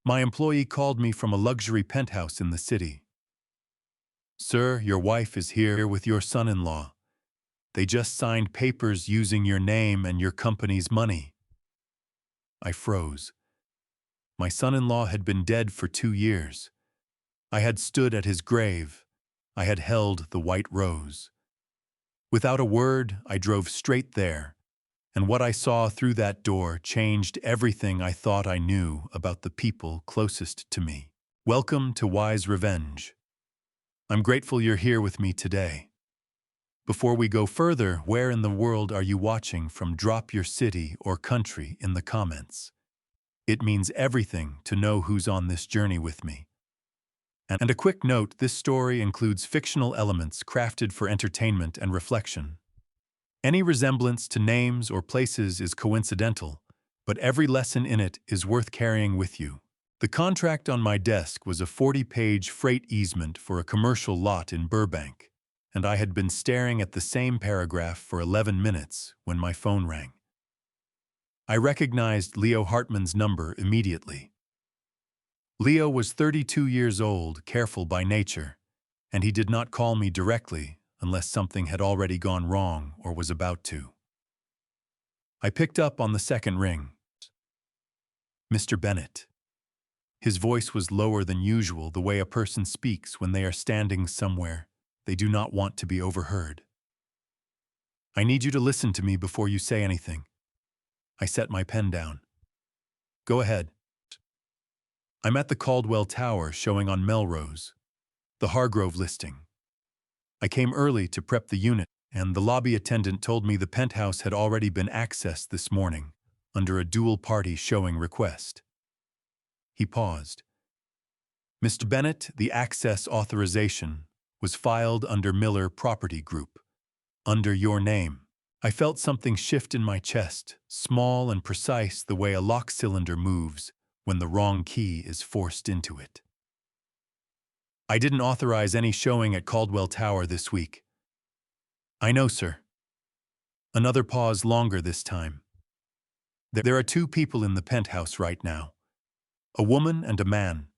My employee called me from a luxury penthouse in the city. "Sir, your wife is here with your son-in-law. They just signed papers using your name and your company's money." I froze. My son-in-law had been dead for 2 years. I had stood at his grave. I had held the white rose. Without a word, I drove straight there, and what I saw through that door changed everything I thought I knew about the people closest to me. Welcome to Wise Revenge. I'm grateful you're here with me today. Before we go further, where in the world are you watching from? Drop your city or country in the comments. It means everything to know who's on this journey with me. And a quick note, this story includes fictional elements crafted for entertainment and reflection. Any resemblance to names or places is coincidental, but every lesson in it is worth carrying with you. The contract on my desk was a 40-page freight easement for a commercial lot in Burbank, and I had been staring at the same paragraph for 11 minutes when my phone rang. I recognized Leo Hartman's number immediately. Leo was 32 years old, careful by nature, and he did not call me directly unless something had already gone wrong or was about to. I picked up on the second ring. "Mr. Bennett." His voice was lower than usual, the way a person speaks when they are standing somewhere they do not want to be overheard. "I need you to listen to me before you say anything." I set my pen down. "Go ahead." "I'm at the Caldwell Tower showing on Melrose, the Hargrove listing. I came early to prep the unit, and the lobby attendant told me the penthouse had already been accessed this morning under a dual-party showing request." He paused. "Mr. Bennett, the access authorization was filed under Miller Property Group, under your name." I felt something shift in my chest, small and precise, the way a lock cylinder moves when the wrong key is forced into it. "I didn't authorize any showing at Caldwell Tower this week." "I know, sir." Another pause, longer this time. "There are two people in the penthouse right now. A woman and a man.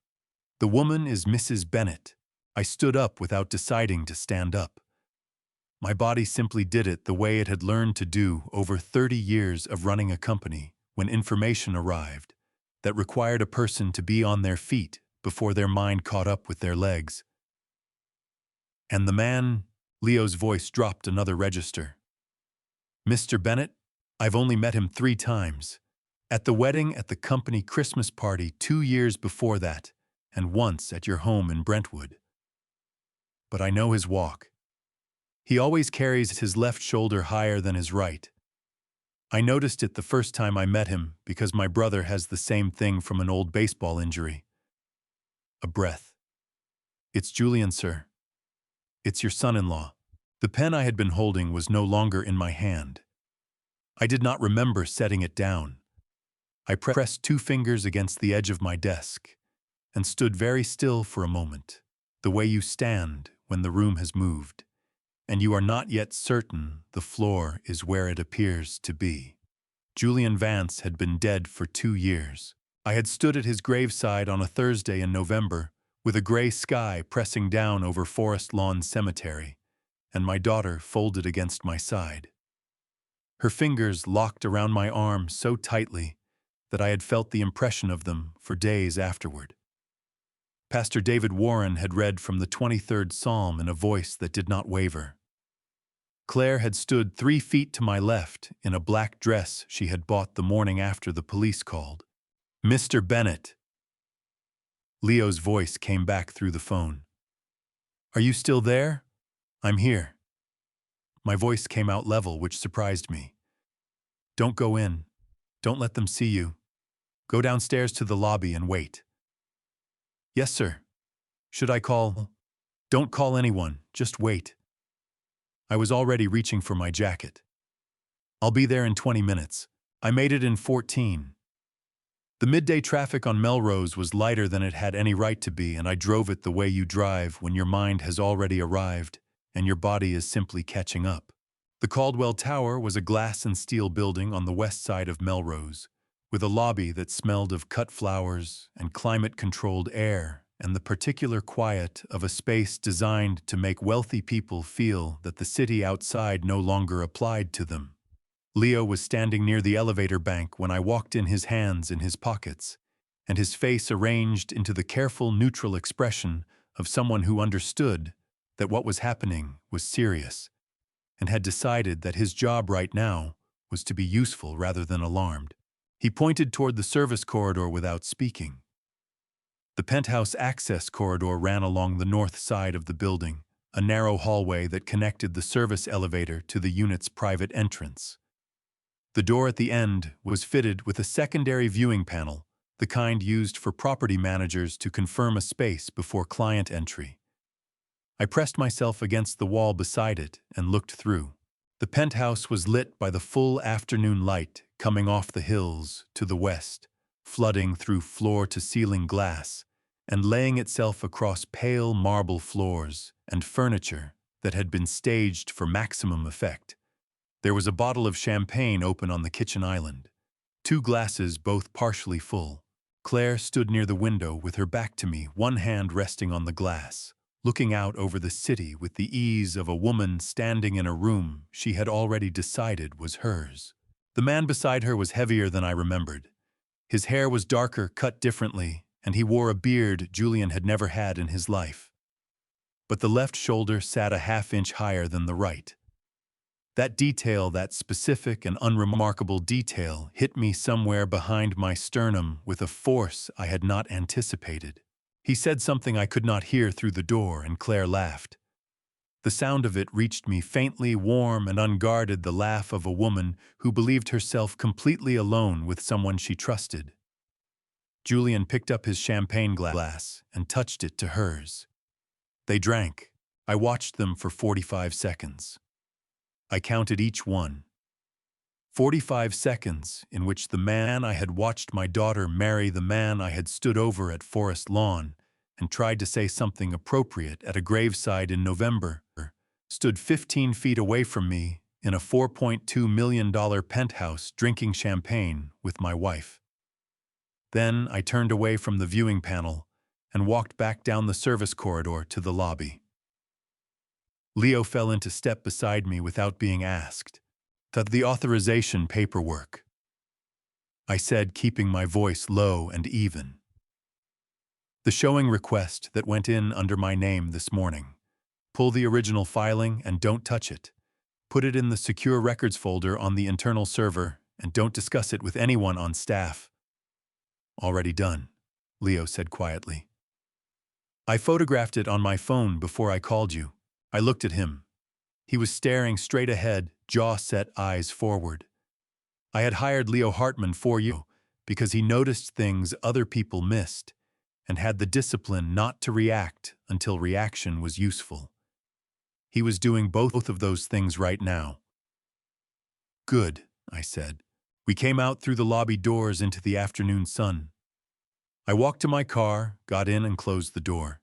The woman is Mrs. Bennett." I stood up without deciding to stand up. My body simply did it the way it had learned to do over 30 years of running a company when information arrived that required a person to be on their feet before their mind caught up with their legs. "And the man," Leo's voice dropped another register. "Mr. Bennett, I've only met him 3 times. At the wedding, at the company Christmas party 2 years before that, and once at your home in Brentwood. But I know his walk. He always carries his left shoulder higher than his right. I noticed it the first time I met him because my brother has the same thing from an old baseball injury." A breath. "It's Julian, sir. It's your son-in-law." The pen I had been holding was no longer in my hand. I did not remember setting it down. I pressed 2 fingers against the edge of my desk and stood very still for a moment, the way you stand when the room has moved, and you are not yet certain the floor is where it appears to be. Julian Vance had been dead for 2 years. I had stood at his graveside on a Thursday in November, with a gray sky pressing down over Forest Lawn Cemetery, and my daughter folded against my side. Her fingers locked around my arm so tightly that I had felt the impression of them for days afterward. Pastor David Warren had read from the 23rd Psalm in a voice that did not waver. Claire had stood 3 feet to my left in a black dress she had bought the morning after the police called. "Mr. Bennett." Leo's voice came back through the phone. "Are you still there?" "I'm here." My voice came out level, which surprised me. "Don't go in. Don't let them see you. Go downstairs to the lobby and wait." "Yes, sir." "Should I call?" "Don't call anyone. Just wait." I was already reaching for my jacket. "I'll be there in 20 minutes. I made it in 14. The midday traffic on Melrose was lighter than it had any right to be, and I drove it the way you drive when your mind has already arrived and your body is simply catching up. The Caldwell Tower was a glass and steel building on the west side of Melrose, with a lobby that smelled of cut flowers and climate-controlled air, and the particular quiet of a space designed to make wealthy people feel that the city outside no longer applied to them. Leo was standing near the elevator bank when I walked in, his hands in his pockets, and his face arranged into the careful, neutral expression of someone who understood that what was happening was serious, and had decided that his job right now was to be useful rather than alarmed. He pointed toward the service corridor without speaking. The penthouse access corridor ran along the north side of the building, a narrow hallway that connected the service elevator to the unit's private entrance. The door at the end was fitted with a secondary viewing panel, the kind used for property managers to confirm a space before client entry. I pressed myself against the wall beside it and looked through. The penthouse was lit by the full afternoon light coming off the hills to the west, flooding through floor-to-ceiling glass and laying itself across pale marble floors and furniture that had been staged for maximum effect. There was a bottle of champagne open on the kitchen island, 2 glasses both partially full. Claire stood near the window with her back to me, one hand resting on the glass, looking out over the city with the ease of a woman standing in a room she had already decided was hers. The man beside her was heavier than I remembered. His hair was darker, cut differently, and he wore a beard Julian had never had in his life. But the left shoulder sat a half-inch higher than the right. That detail, that specific and unremarkable detail, hit me somewhere behind my sternum with a force I had not anticipated. He said something I could not hear through the door, and Claire laughed. The sound of it reached me faintly, warm and unguarded, the laugh of a woman who believed herself completely alone with someone she trusted. Julian picked up his champagne glass and touched it to hers. They drank. I watched them for 45 seconds. I counted each one. 45 seconds in which the man I had watched my daughter marry the man I had stood over at Forest Lawn and tried to say something appropriate at a graveside in November, stood 15 feet away from me in a $4.2 million penthouse drinking champagne with my wife. Then I turned away from the viewing panel and walked back down the service corridor to the lobby. Leo fell into step beside me without being asked. The authorization paperwork, I said, keeping my voice low and even. The showing request that went in under my name this morning. Pull the original filing and don't touch it. Put it in the secure records folder on the internal server and don't discuss it with anyone on staff. Already done, Leo said quietly. I photographed it on my phone before I called you. I looked at him. He was staring straight ahead, jaw set, eyes forward. I had hired Leo Hartman for you because he noticed things other people missed and had the discipline not to react until reaction was useful. He was doing both of those things right now. Good, I said. We came out through the lobby doors into the afternoon sun. I walked to my car, got in and closed the door.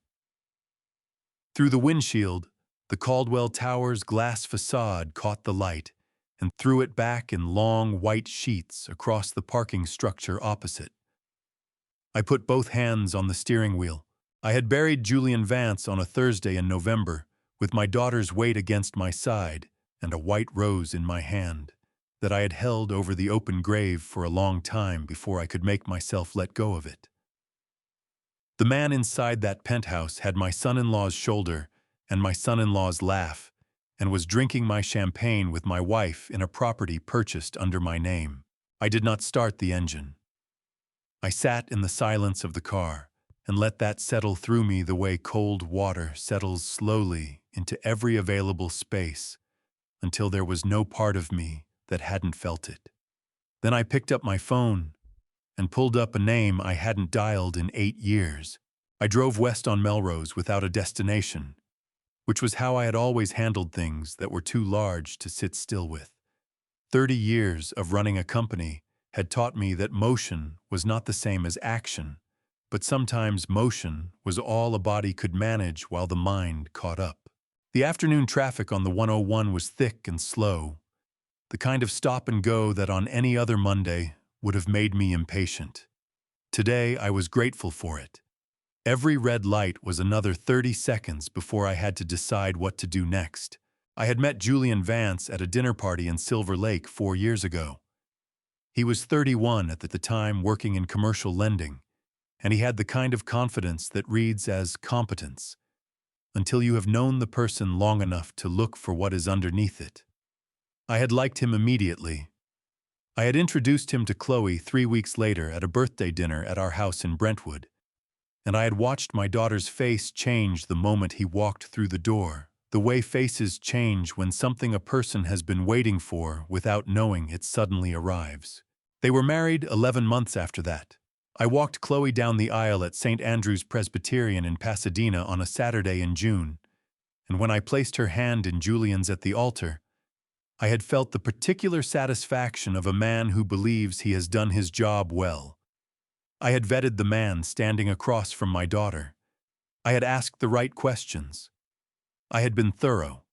Through the windshield, the Caldwell Tower's glass facade caught the light and threw it back in long white sheets across the parking structure opposite. I put both hands on the steering wheel. I had buried Julian Vance on a Thursday in November, with my daughter's weight against my side and a white rose in my hand that I had held over the open grave for a long time before I could make myself let go of it. The man inside that penthouse had my son-in-law's shoulder and my son-in-law's laugh, and was drinking my champagne with my wife in a property purchased under my name. I did not start the engine. I sat in the silence of the car and let that settle through me the way cold water settles slowly into every available space until there was no part of me that hadn't felt it. Then I picked up my phone and pulled up a name I hadn't dialed in 8 years. I drove west on Melrose without a destination, which was how I had always handled things that were too large to sit still with. 30 years of running a company had taught me that motion was not the same as action, but sometimes motion was all a body could manage while the mind caught up. The afternoon traffic on the 101 was thick and slow, the kind of stop and go that on any other Monday would have made me impatient. Today, I was grateful for it. Every red light was another 30 seconds before I had to decide what to do next. I had met Julian Vance at a dinner party in Silver Lake 4 years ago. He was 31 at the time, working in commercial lending, and he had the kind of confidence that reads as competence, until you have known the person long enough to look for what is underneath it. I had liked him immediately. I had introduced him to Chloe 3 weeks later at a birthday dinner at our house in Brentwood, and I had watched my daughter's face change the moment he walked through the door, the way faces change when something a person has been waiting for without knowing it suddenly arrives. They were married 11 months after that. I walked Chloe down the aisle at St. Andrew's Presbyterian in Pasadena on a Saturday in June, and when I placed her hand in Julian's at the altar, I had felt the particular satisfaction of a man who believes he has done his job well. I had vetted the man standing across from my daughter. I had asked the right questions. I had been thorough.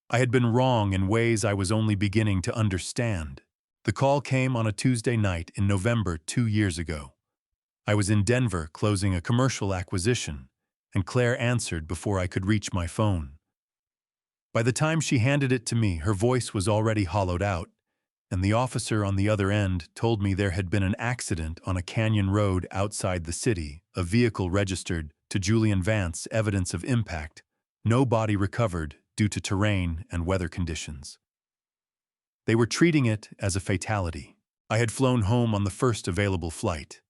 I had been wrong in ways I was only beginning to understand. The call came on a Tuesday night in November 2 years ago. I was in Denver closing a commercial acquisition, and Claire answered before I could reach my phone. By the time she handed it to me, her voice was already hollowed out, and the officer on the other end told me there had been an accident on a canyon road outside the city, a vehicle registered to Julian Vance, evidence of impact, no body recovered due to terrain and weather conditions. They were treating it as a fatality. I had flown home on the first available flight.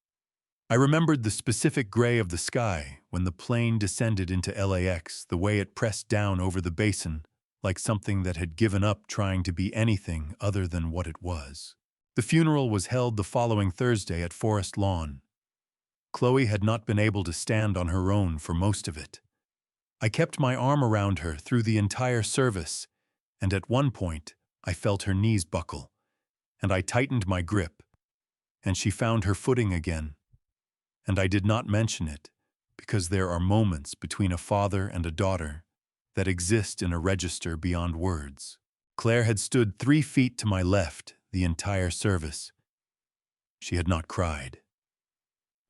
I remembered the specific gray of the sky when the plane descended into LAX, the way it pressed down over the basin, like something that had given up trying to be anything other than what it was. The funeral was held the following Thursday at Forest Lawn. Chloe had not been able to stand on her own for most of it. I kept my arm around her through the entire service, and at one point I felt her knees buckle, and I tightened my grip, and she found her footing again. And I did not mention it, because there are moments between a father and a daughter that exist in a register beyond words. Claire had stood 3 feet to my left the entire service. She had not cried.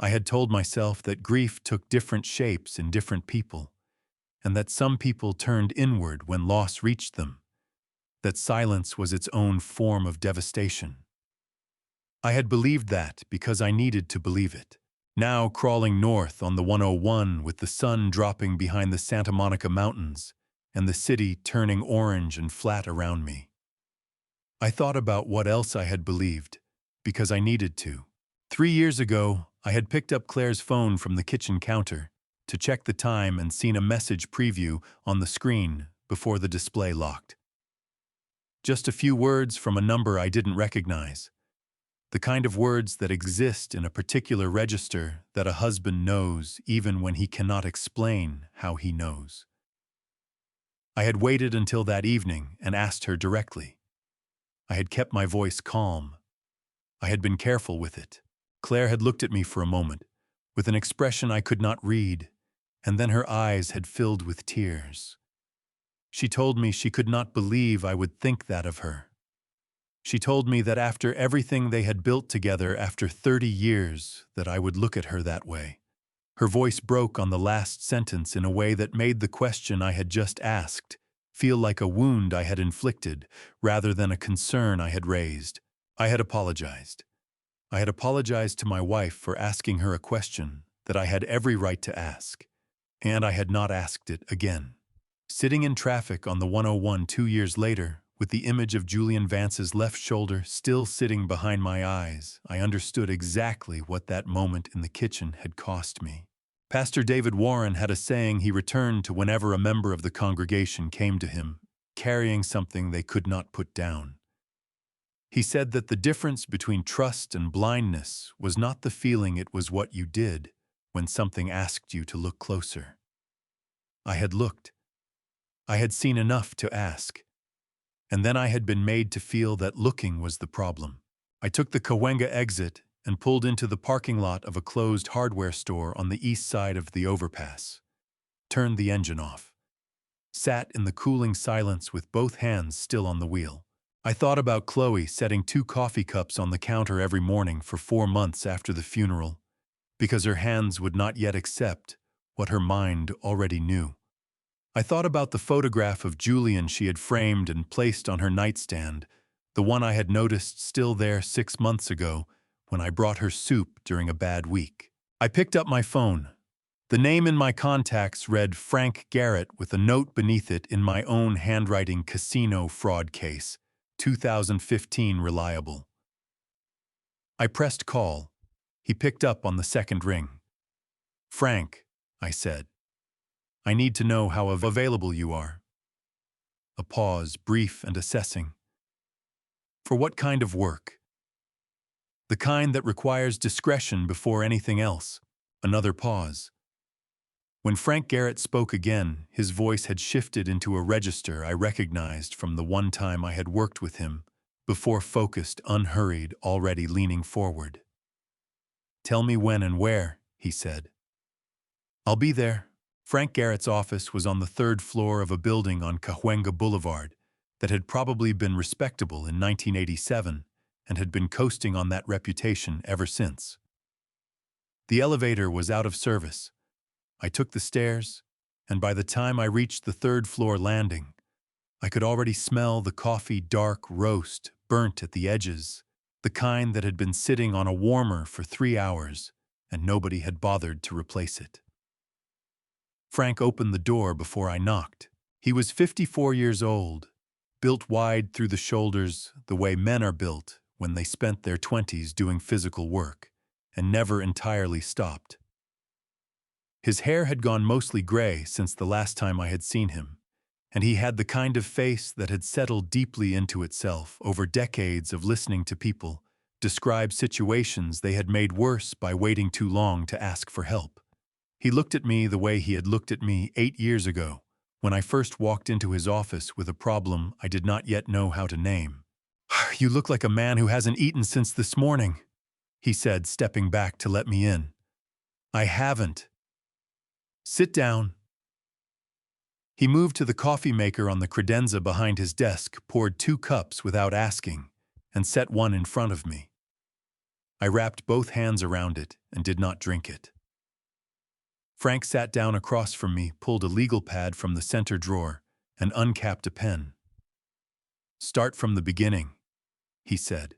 I had told myself that grief took different shapes in different people, and that some people turned inward when loss reached them, that silence was its own form of devastation. I had believed that because I needed to believe it. Now, crawling north on the 101 with the sun dropping behind the Santa Monica Mountains and the city turning orange and flat around me, I thought about what else I had believed, because I needed to. 3 years ago, I had picked up Claire's phone from the kitchen counter to check the time and seen a message preview on the screen before the display locked. Just a few words from a number I didn't recognize. The kind of words that exist in a particular register that a husband knows even when he cannot explain how he knows. I had waited until that evening and asked her directly. I had kept my voice calm. I had been careful with it. Claire had looked at me for a moment, with an expression I could not read, and then her eyes had filled with tears. She told me she could not believe I would think that of her. She told me that after everything they had built together after 30 years, that I would look at her that way. Her voice broke on the last sentence in a way that made the question I had just asked feel like a wound I had inflicted rather than a concern I had raised. I had apologized. I had apologized to my wife for asking her a question that I had every right to ask, and I had not asked it again. Sitting in traffic on the 101 2 years later, with the image of Julian Vance's left shoulder still sitting behind my eyes, I understood exactly what that moment in the kitchen had cost me. Pastor David Warren had a saying he returned to whenever a member of the congregation came to him, carrying something they could not put down. He said that the difference between trust and blindness was not the feeling, it was what you did when something asked you to look closer. I had looked. I had seen enough to ask. And then I had been made to feel that looking was the problem. I took the Cahuenga exit and pulled into the parking lot of a closed hardware store on the east side of the overpass. Turned the engine off. Sat in the cooling silence with both hands still on the wheel. I thought about Chloe setting 2 coffee cups on the counter every morning for 4 months after the funeral, because her hands would not yet accept what her mind already knew. I thought about the photograph of Julian she had framed and placed on her nightstand, the one I had noticed still there 6 months ago when I brought her soup during a bad week. I picked up my phone. The name in my contacts read Frank Garrett with a note beneath it in my own handwriting: casino fraud case, 2015 reliable. I pressed call. He picked up on the second ring. "Frank," I said, "I need to know how available you are." A pause, brief and assessing. "For what kind of work?" "The kind that requires discretion before anything else." Another pause. When Frank Garrett spoke again, his voice had shifted into a register I recognized from the one time I had worked with him, before focused, unhurried, already leaning forward. "Tell me when and where," he said. "I'll be there." Frank Garrett's office was on the 3rd floor of a building on Cahuenga Boulevard that had probably been respectable in 1987 and had been coasting on that reputation ever since. The elevator was out of service. I took the stairs, and by the time I reached the 3rd floor landing, I could already smell the coffee dark roast, burnt at the edges, the kind that had been sitting on a warmer for 3 hours, and nobody had bothered to replace it. Frank opened the door before I knocked. He was 54 years old, built wide through the shoulders the way men are built when they spent their 20s doing physical work, and never entirely stopped. His hair had gone mostly gray since the last time I had seen him, and he had the kind of face that had settled deeply into itself over decades of listening to people describe situations they had made worse by waiting too long to ask for help. He looked at me the way he had looked at me 8 years ago, when I first walked into his office with a problem I did not yet know how to name. "You look like a man who hasn't eaten since this morning," he said, stepping back to let me in. "I haven't." "Sit down." He moved to the coffee maker on the credenza behind his desk, poured 2 cups without asking, and set one in front of me. I wrapped both hands around it and did not drink it. Frank sat down across from me, pulled a legal pad from the center drawer, and uncapped a pen. "Start from the beginning," he said.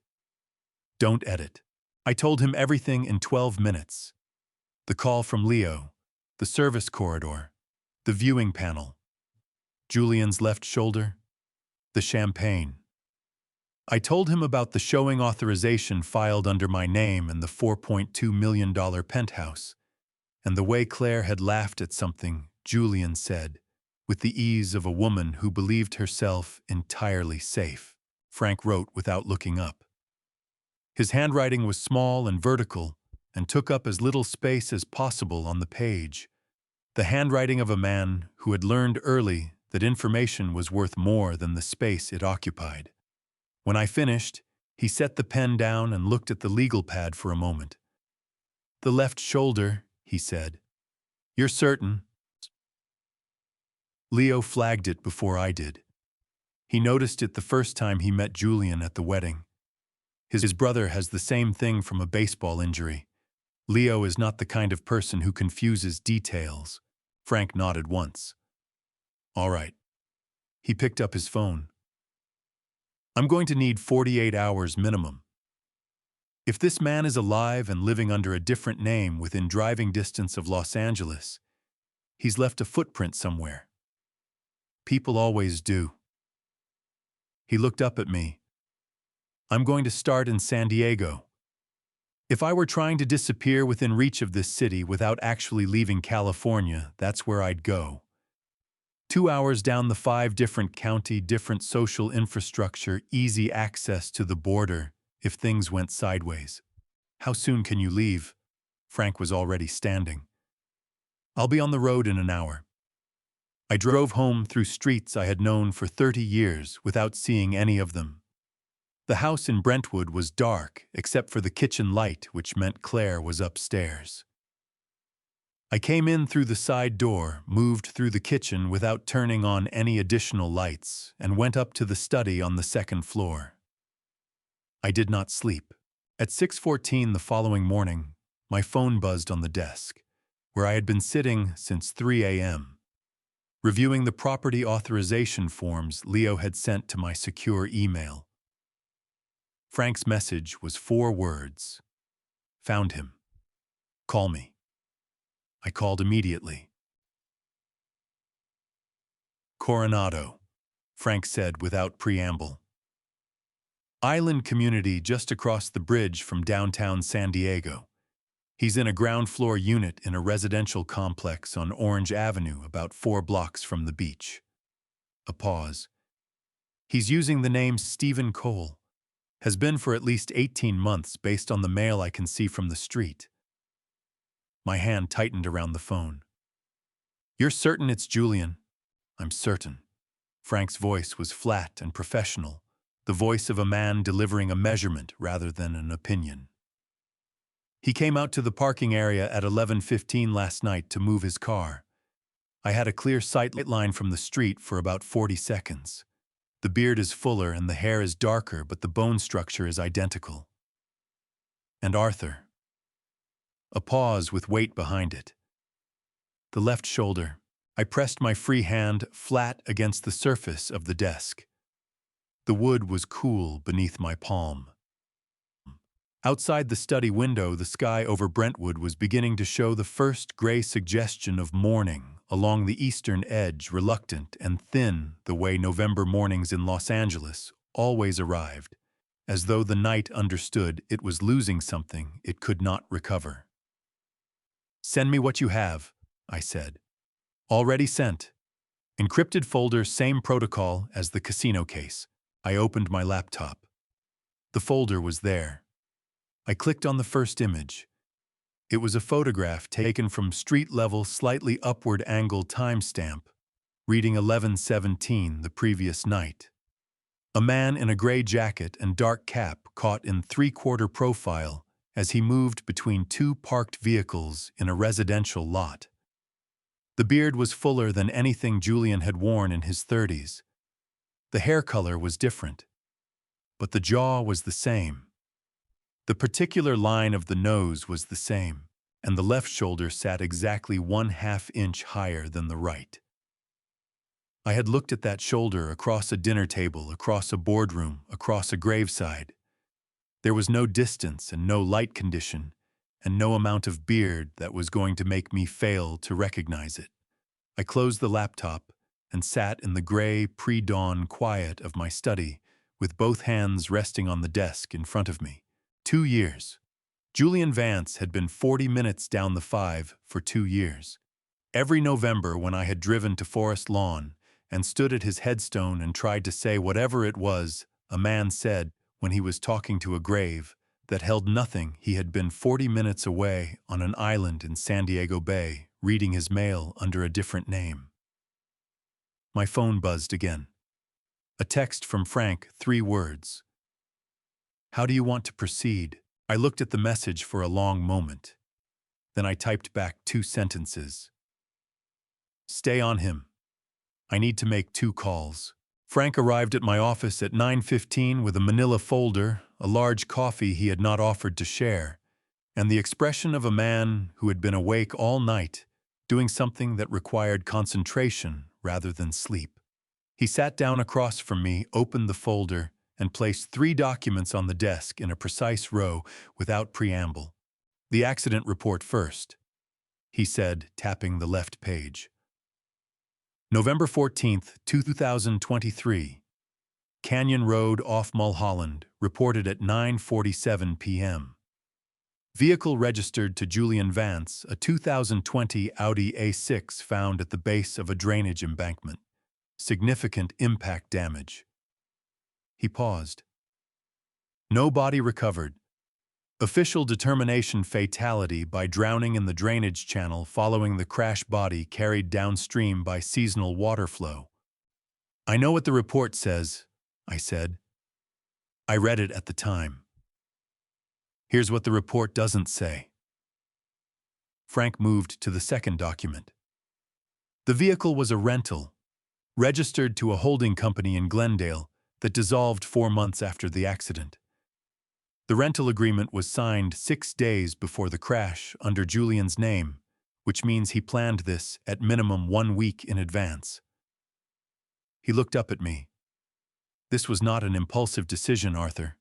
"Don't edit." I told him everything in 12 minutes. The call from Leo, the service corridor, the viewing panel, Julian's left shoulder, the champagne. I told him about the showing authorization filed under my name and the $4.2 million penthouse, and the way Claire had laughed at something Julian said, with the ease of a woman who believed herself entirely safe. Frank wrote without looking up. His handwriting was small and vertical and took up as little space as possible on the page, the handwriting of a man who had learned early that information was worth more than the space it occupied. When I finished, he set the pen down and looked at the legal pad for a moment. "The left shoulder," he said. "You're certain?" Leo flagged it before I did. He noticed it the first time he met Julian at the wedding. His brother has the same thing from a baseball injury. Leo is not the kind of person who confuses details. Frank nodded once. "All right." He picked up his phone. "I'm going to need 48 hours minimum. If this man is alive and living under a different name within driving distance of Los Angeles, he's left a footprint somewhere. People always do." He looked up at me. "I'm going to start in San Diego. If I were trying to disappear within reach of this city without actually leaving California, that's where I'd go. 2 hours down the 5 different county, different social infrastructure, easy access to the border if things went sideways." "How soon can you leave?" Frank was already standing. "I'll be on the road in an hour." I drove home through streets I had known for 30 years without seeing any of them. The house in Brentwood was dark except for the kitchen light, which meant Claire was upstairs. I came in through the side door, moved through the kitchen without turning on any additional lights, and went up to the study on the second floor. I did not sleep. At 6:14 the following morning, my phone buzzed on the desk, where I had been sitting since 3 a.m., reviewing the property authorization forms Leo had sent to my secure email. Frank's message was 4 words. Found him. Call me. I called immediately. Coronado, Frank said without preamble. Island community just across the bridge from downtown San Diego. He's in a ground floor unit in a residential complex on Orange Avenue about 4 blocks from the beach. A pause. He's using the name Stephen Cole. Has been for at least 18 months based on the mail I can see from the street. My hand tightened around the phone. You're certain it's Julian? I'm certain. Frank's voice was flat and professional, the voice of a man delivering a measurement rather than an opinion. He came out to the parking area at 11:15 last night to move his car. I had a clear sight line from the street for about 40 seconds. The beard is fuller and the hair is darker, but the bone structure is identical. And Arthur. A pause with weight behind it. The left shoulder. I pressed my free hand flat against the surface of the desk. The wood was cool beneath my palm. Outside the study window, the sky over Brentwood was beginning to show the first gray suggestion of morning along the eastern edge, reluctant and thin the way November mornings in Los Angeles always arrived, as though the night understood it was losing something it could not recover. Send me what you have, I said. Already sent. Encrypted folder, same protocol as the casino case. I opened my laptop. The folder was there. I clicked on the first image. It was a photograph taken from street-level, slightly upward-angled timestamp, reading 11:17 the previous night. A man in a gray jacket and dark cap caught in 3/4 profile as he moved between 2 parked vehicles in a residential lot. The beard was fuller than anything Julian had worn in his 30s. The hair color was different, but the jaw was the same. The particular line of the nose was the same, and the left shoulder sat exactly 1/2 inch higher than the right. I had looked at that shoulder across a dinner table, across a boardroom, across a graveside. There was no distance and no light condition, and no amount of beard that was going to make me fail to recognize it. I closed the laptop and sat in the gray, pre-dawn quiet of my study, with both hands resting on the desk in front of me. 2 years. Julian Vance had been 40 minutes down the 5 for 2 years. Every November when I had driven to Forest Lawn and stood at his headstone and tried to say whatever it was a man said when he was talking to a grave that held nothing, he had been 40 minutes away on an island in San Diego Bay, reading his mail under a different name. My phone buzzed again. A text from Frank, 3 words. How do you want to proceed? I looked at the message for a long moment. Then I typed back 2 sentences. Stay on him. I need to make 2 calls. Frank arrived at my office at 9:15 with a manila folder, a large coffee he had not offered to share, and the expression of a man who had been awake all night, doing something that required concentration rather than sleep. He sat down across from me, opened the folder, and placed 3 documents on the desk in a precise row without preamble. The accident report first, he said, tapping the left page. November 14th, 2023. Canyon Road off Mulholland, reported at 9:47 p.m. Vehicle registered to Julian Vance, a 2020 Audi A6 found at the base of a drainage embankment. Significant impact damage. He paused. No body recovered. Official determination fatality by drowning in the drainage channel following the crash, body carried downstream by seasonal water flow. I know what the report says, I said. I read it at the time. Here's what the report doesn't say. Frank moved to the second document. The vehicle was a rental, registered to a holding company in Glendale that dissolved 4 months after the accident. The rental agreement was signed 6 days before the crash under Julian's name, which means he planned this at minimum 1 week in advance. He looked up at me. This was not an impulsive decision, Arthur.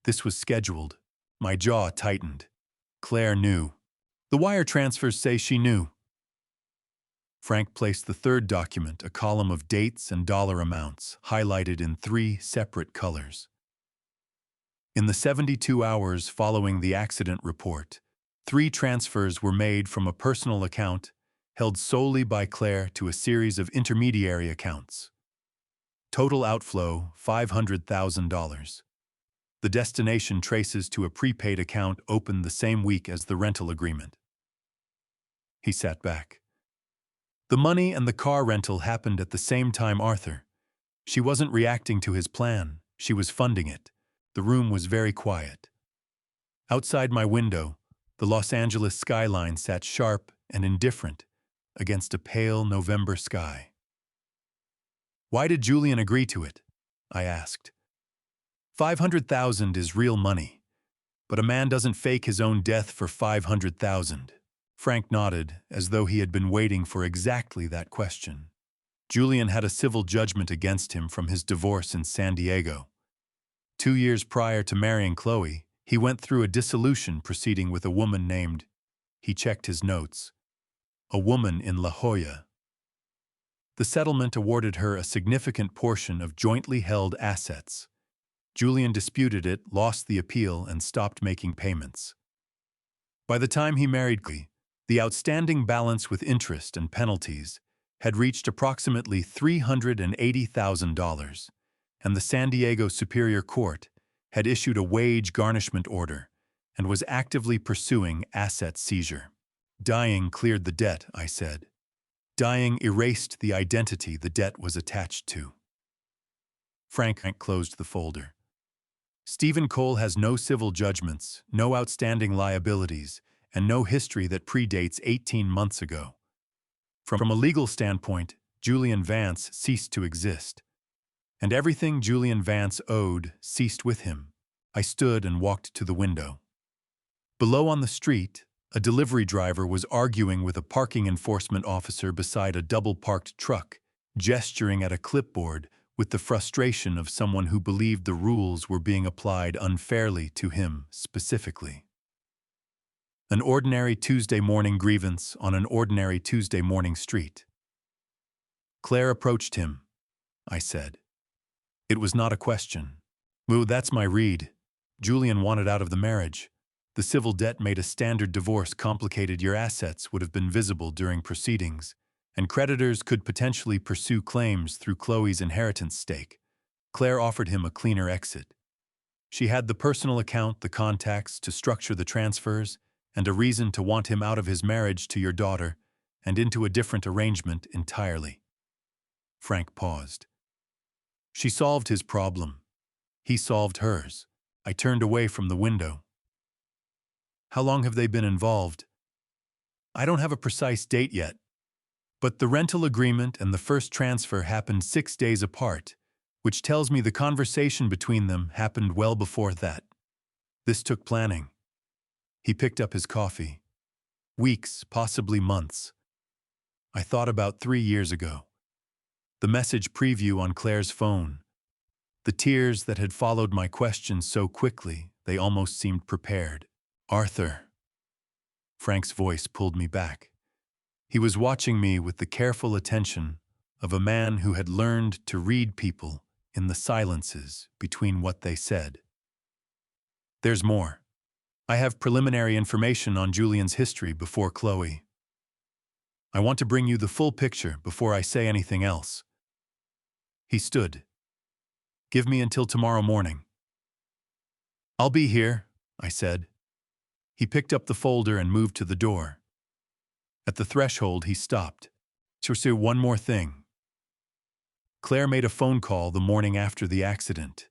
This was scheduled. My jaw tightened. Claire knew. The wire transfers say she knew. Frank placed the third document, a column of dates and dollar amounts, highlighted in 3 separate colors. In the 72 hours following the accident report, 3 transfers were made from a personal account held solely by Claire to a series of intermediary accounts. Total outflow, $500,000. The destination traces to a prepaid account opened the same week as the rental agreement. He sat back. The money and the car rental happened at the same time, Arthur. She wasn't reacting to his plan, she was funding it. The room was very quiet. Outside my window, the Los Angeles skyline sat sharp and indifferent against a pale November sky. Why did Julian agree to it? I asked. $500,000 is real money, but a man doesn't fake his own death for $500,000. Frank nodded, as though he had been waiting for exactly that question. Julian had a civil judgment against him from his divorce in San Diego. 2 years prior to marrying Chloe, he went through a dissolution proceeding with a woman named, he checked his notes, a woman in La Jolla. The settlement awarded her a significant portion of jointly held assets. Julian disputed it, lost the appeal, and stopped making payments. By the time he married Chloe, the outstanding balance with interest and penalties had reached approximately $380,000, and the San Diego Superior Court had issued a wage garnishment order and was actively pursuing asset seizure. Dying cleared the debt, I said. Dying erased the identity the debt was attached to. Frank closed the folder. Stephen Cole has no civil judgments, no outstanding liabilities, and no history that predates 18 months ago. From a legal standpoint, Julian Vance ceased to exist. And everything Julian Vance owed ceased with him. I stood and walked to the window. Below on the street, a delivery driver was arguing with a parking enforcement officer beside a double-parked truck, gesturing at a clipboard with the frustration of someone who believed the rules were being applied unfairly to him specifically. An ordinary Tuesday morning grievance on an ordinary Tuesday morning street. Claire approached him, I said. It was not a question. Well, that's my read. Julian wanted out of the marriage. The civil debt made a standard divorce complicated. Your assets would have been visible during proceedings, and creditors could potentially pursue claims through Chloe's inheritance stake. Claire offered him a cleaner exit. She had the personal account, the contacts to structure the transfers, and a reason to want him out of his marriage to your daughter and into a different arrangement entirely. Frank paused. She solved his problem. He solved hers. I turned away from the window. How long have they been involved? I don't have a precise date yet, but the rental agreement and the first transfer happened 6 days apart, which tells me the conversation between them happened well before that. This took planning. He picked up his coffee. Weeks, possibly months. I thought about 3 years ago. The message preview on Claire's phone. The tears that had followed my questions so quickly, they almost seemed prepared. Arthur. Frank's voice pulled me back. He was watching me with the careful attention of a man who had learned to read people in the silences between what they said. There's more. I have preliminary information on Julian's history before Chloe. I want to bring you the full picture before I say anything else. He stood. Give me until tomorrow morning. I'll be here, I said. He picked up the folder and moved to the door. At the threshold, he stopped. To say one more thing. Claire made a phone call the morning after the accident.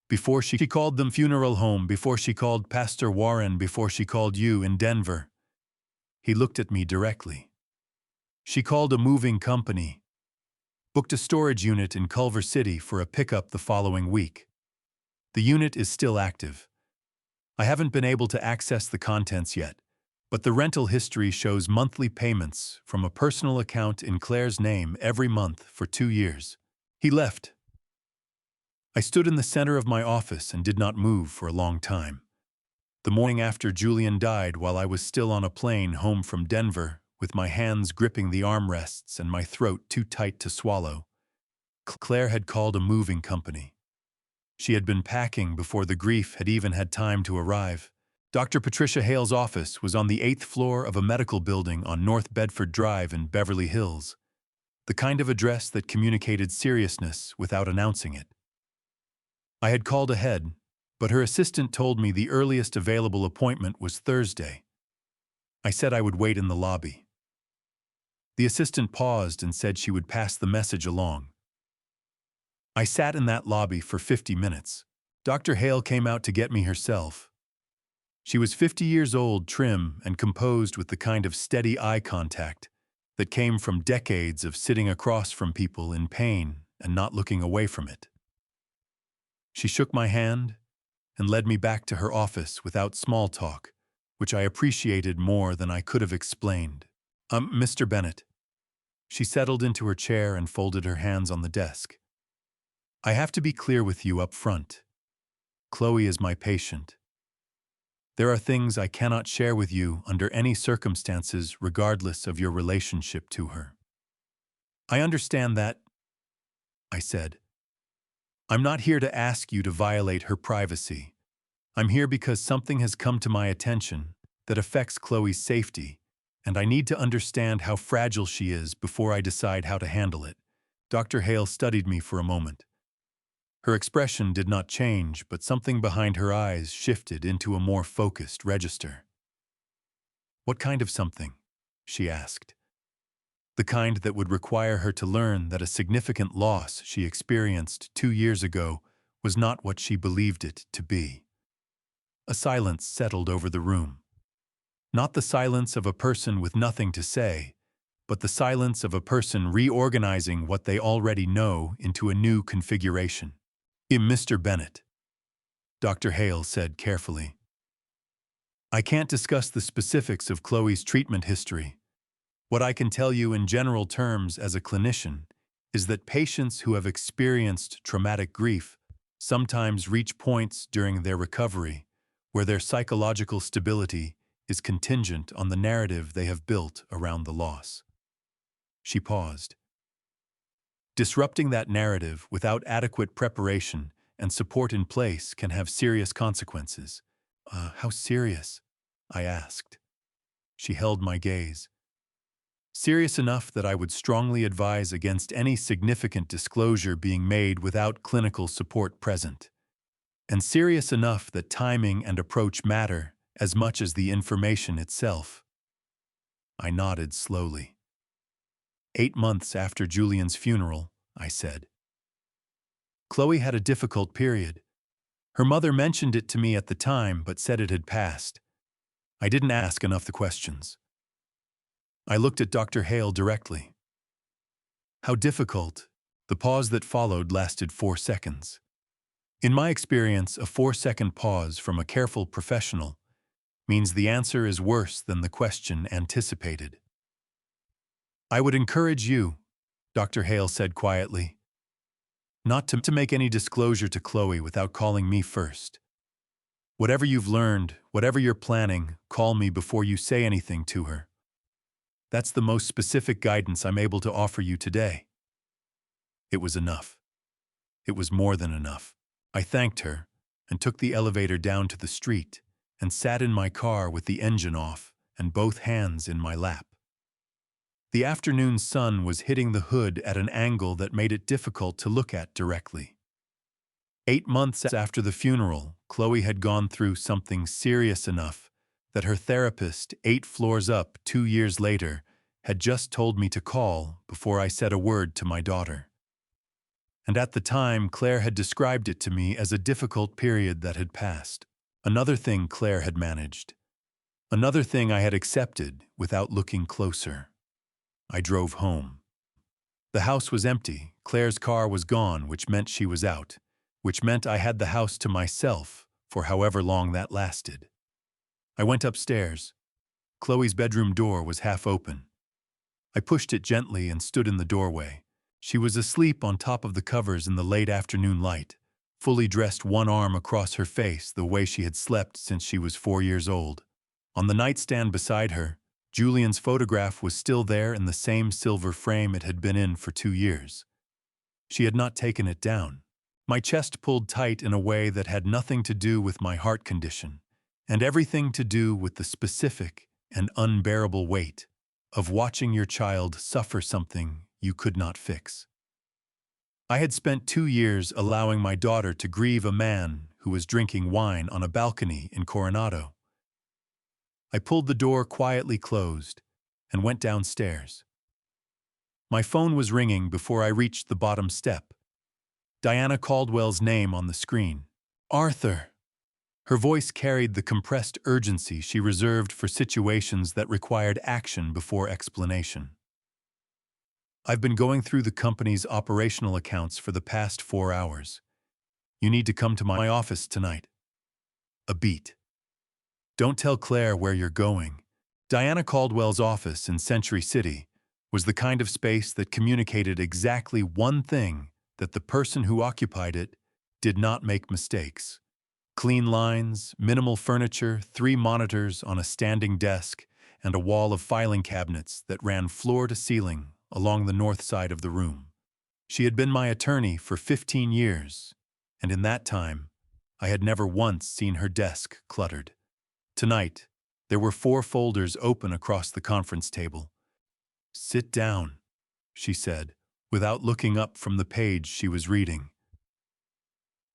Before she called the funeral home, before she called Pastor Warren, before she called you in Denver. He looked at me directly. She called a moving company, booked a storage unit in Culver City for a pickup the following week. The unit is still active. I haven't been able to access the contents yet, but the rental history shows monthly payments from a personal account in Claire's name every month for 2 years. He left. I stood in the center of my office and did not move for a long time. The morning after Julian died, while I was still on a plane home from Denver, with my hands gripping the armrests and my throat too tight to swallow, Claire had called a moving company. She had been packing before the grief had even had time to arrive. Dr. Patricia Hale's office was on the 8th floor of a medical building on North Bedford Drive in Beverly Hills, the kind of address that communicated seriousness without announcing it. I had called ahead, but her assistant told me the earliest available appointment was Thursday. I said I would wait in the lobby. The assistant paused and said she would pass the message along. I sat in that lobby for 50 minutes. Dr. Hale came out to get me herself. She was 50 years old, trim, and composed with the kind of steady eye contact that came from decades of sitting across from people in pain and not looking away from it. She shook my hand and led me back to her office without small talk, which I appreciated more than I could have explained. Mr. Bennett." She settled into her chair and folded her hands on the desk. "I have to be clear with you up front. Chloe is my patient. There are things I cannot share with you under any circumstances regardless of your relationship to her." "I understand that," I said. "I'm not here to ask you to violate her privacy. I'm here because something has come to my attention that affects Chloe's safety, and I need to understand how fragile she is before I decide how to handle it." Dr. Hale studied me for a moment. Her expression did not change, but something behind her eyes shifted into a more focused register. "What kind of something?" she asked. "The kind that would require her to learn that a significant loss she experienced 2 years ago was not what she believed it to be." A silence settled over the room. Not the silence of a person with nothing to say, but the silence of a person reorganizing what they already know into a new configuration. "Mr. Bennett," Dr. Hale said carefully, "I can't discuss the specifics of Chloe's treatment history. What I can tell you in general terms as a clinician is that patients who have experienced traumatic grief sometimes reach points during their recovery where their psychological stability is contingent on the narrative they have built around the loss." She paused. "Disrupting that narrative without adequate preparation and support in place can have serious consequences." How serious?" I asked. She held my gaze. "Serious enough that I would strongly advise against any significant disclosure being made without clinical support present. And serious enough that timing and approach matter as much as the information itself." I nodded slowly. 8 months after Julian's funeral, I said. "Chloe had a difficult period. Her mother mentioned it to me at the time but said it had passed. I didn't ask enough the questions." I looked at Dr. Hale directly. "How difficult?" The pause that followed lasted 4 seconds. In my experience, a 4-second pause from a careful professional means the answer is worse than the question anticipated. "I would encourage you," Dr. Hale said quietly, "not to make any disclosure to Chloe without calling me first. Whatever you've learned, whatever you're planning, call me before you say anything to her. That's the most specific guidance I'm able to offer you today." It was enough. It was more than enough. I thanked her and took the elevator down to the street and sat in my car with the engine off and both hands in my lap. The afternoon sun was hitting the hood at an angle that made it difficult to look at directly. 8 months after the funeral, Chloe had gone through something serious enough that her therapist, 8 floors up 2 years later, had just told me to call before I said a word to my daughter. And at the time, Claire had described it to me as a difficult period that had passed. Another thing Claire had managed. Another thing I had accepted without looking closer. I drove home. The house was empty. Claire's car was gone, which meant she was out, which meant I had the house to myself for however long that lasted. I went upstairs. Chloe's bedroom door was half open. I pushed it gently and stood in the doorway. She was asleep on top of the covers in the late afternoon light, fully dressed, one arm across her face the way she had slept since she was 4 years old. On the nightstand beside her, Julian's photograph was still there in the same silver frame it had been in for 2 years. She had not taken it down. My chest pulled tight in a way that had nothing to do with my heart condition, and everything to do with the specific and unbearable weight of watching your child suffer something you could not fix. I had spent 2 years allowing my daughter to grieve a man who was drinking wine on a balcony in Coronado. I pulled the door quietly closed and went downstairs. My phone was ringing before I reached the bottom step. Diana Caldwell's name on the screen. Arthur. Her voice carried the compressed urgency she reserved for situations that required action before explanation. I've been going through the company's operational accounts for the past 4 hours. You need to come to my office tonight. A beat. Don't tell Claire where you're going. Diana Caldwell's office in Century City was the kind of space that communicated exactly one thing: that the person who occupied it did not make mistakes. Clean lines, minimal furniture, 3 monitors on a standing desk, and a wall of filing cabinets that ran floor to ceiling along the north side of the room. She had been my attorney for 15 years, and in that time, I had never once seen her desk cluttered. Tonight, there were 4 folders open across the conference table. "Sit down," she said, without looking up from the page she was reading.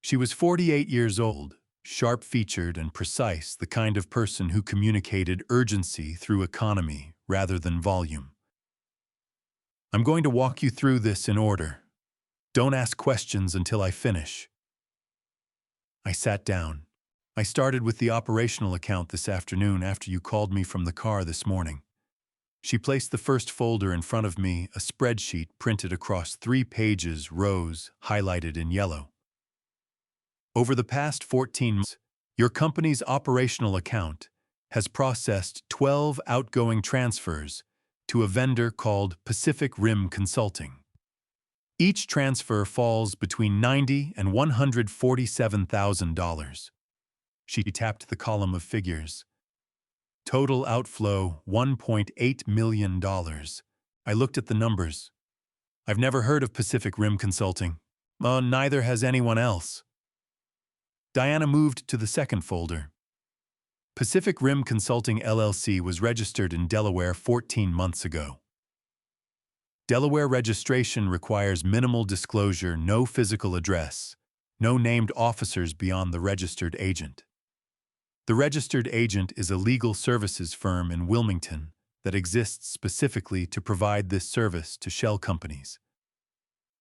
She was 48 years old, sharp-featured and precise, the kind of person who communicated urgency through economy rather than volume. "I'm going to walk you through this in order. Don't ask questions until I finish." I sat down. "I started with the operational account this afternoon after you called me from the car this morning." She placed the first folder in front of me, a spreadsheet printed across 3 pages, rows highlighted in yellow. "Over the past 14 months, your company's operational account has processed 12 outgoing transfers to a vendor called Pacific Rim Consulting. Each transfer falls between $90,000 and $147,000. She tapped the column of figures. "Total outflow, $1.8 million. I looked at the numbers. "I've never heard of Pacific Rim Consulting. Neither has anyone else." Diana moved to the second folder. Pacific Rim Consulting LLC was registered in Delaware 14 months ago. Delaware registration requires minimal disclosure, no physical address, no named officers beyond the registered agent. The registered agent is a legal services firm in Wilmington that exists specifically to provide this service to shell companies.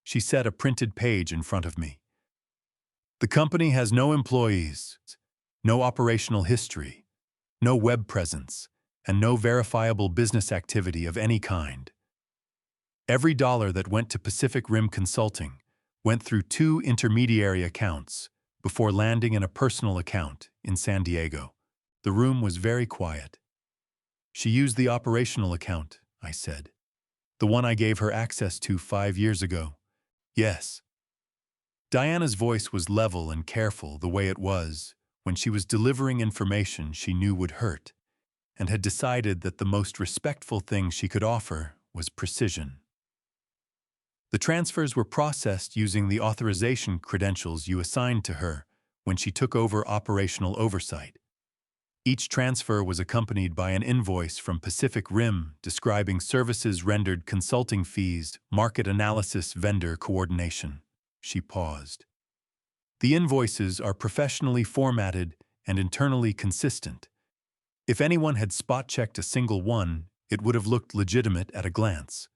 She set a printed page in front of me. "The company has no employees, no operational history, no web presence, and no verifiable business activity of any kind. Every dollar that went to Pacific Rim Consulting went through 2 intermediary accounts before landing in a personal account in San Diego." The room was very quiet. "She used the operational account," I said. "The one I gave her access to 5 years ago." "Yes." Diana's voice was level and careful, the way it was when she was delivering information she knew would hurt, and had decided that the most respectful thing she could offer was precision. "The transfers were processed using the authorization credentials you assigned to her when she took over operational oversight. Each transfer was accompanied by an invoice from Pacific Rim describing services rendered, consulting fees, market analysis, vendor coordination." She paused. "The invoices are professionally formatted and internally consistent. If anyone had spot-checked a single one, it would have looked legitimate at a glance.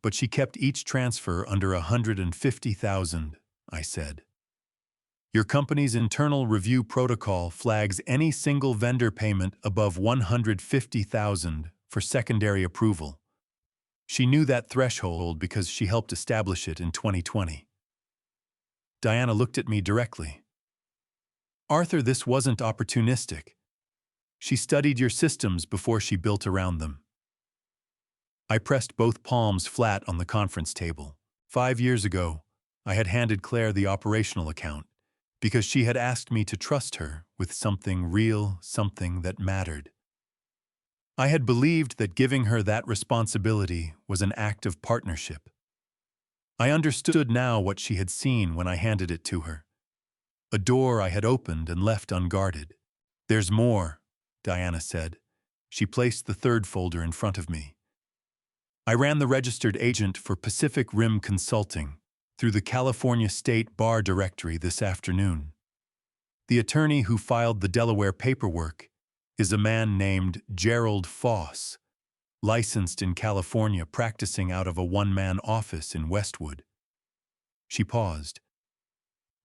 But she kept each transfer under $150,000, I said. Your company's internal review protocol flags any single vendor payment above $150,000 for secondary approval. She knew that threshold because she helped establish it in 2020. Diana looked at me directly. Arthur, this wasn't opportunistic. She studied your systems before she built around them. I pressed both palms flat on the conference table. 5 years ago, I had handed Claire the operational account because she had asked me to trust her with something real, something that mattered. I had believed that giving her that responsibility was an act of partnership. I understood now what she had seen when I handed it to her. A door I had opened and left unguarded. There's more, Diana said. She placed the third folder in front of me. I ran the registered agent for Pacific Rim Consulting through the California State Bar Directory this afternoon. The attorney who filed the Delaware paperwork is a man named Gerald Foss, licensed in California, practicing out of a one-man office in Westwood. She paused.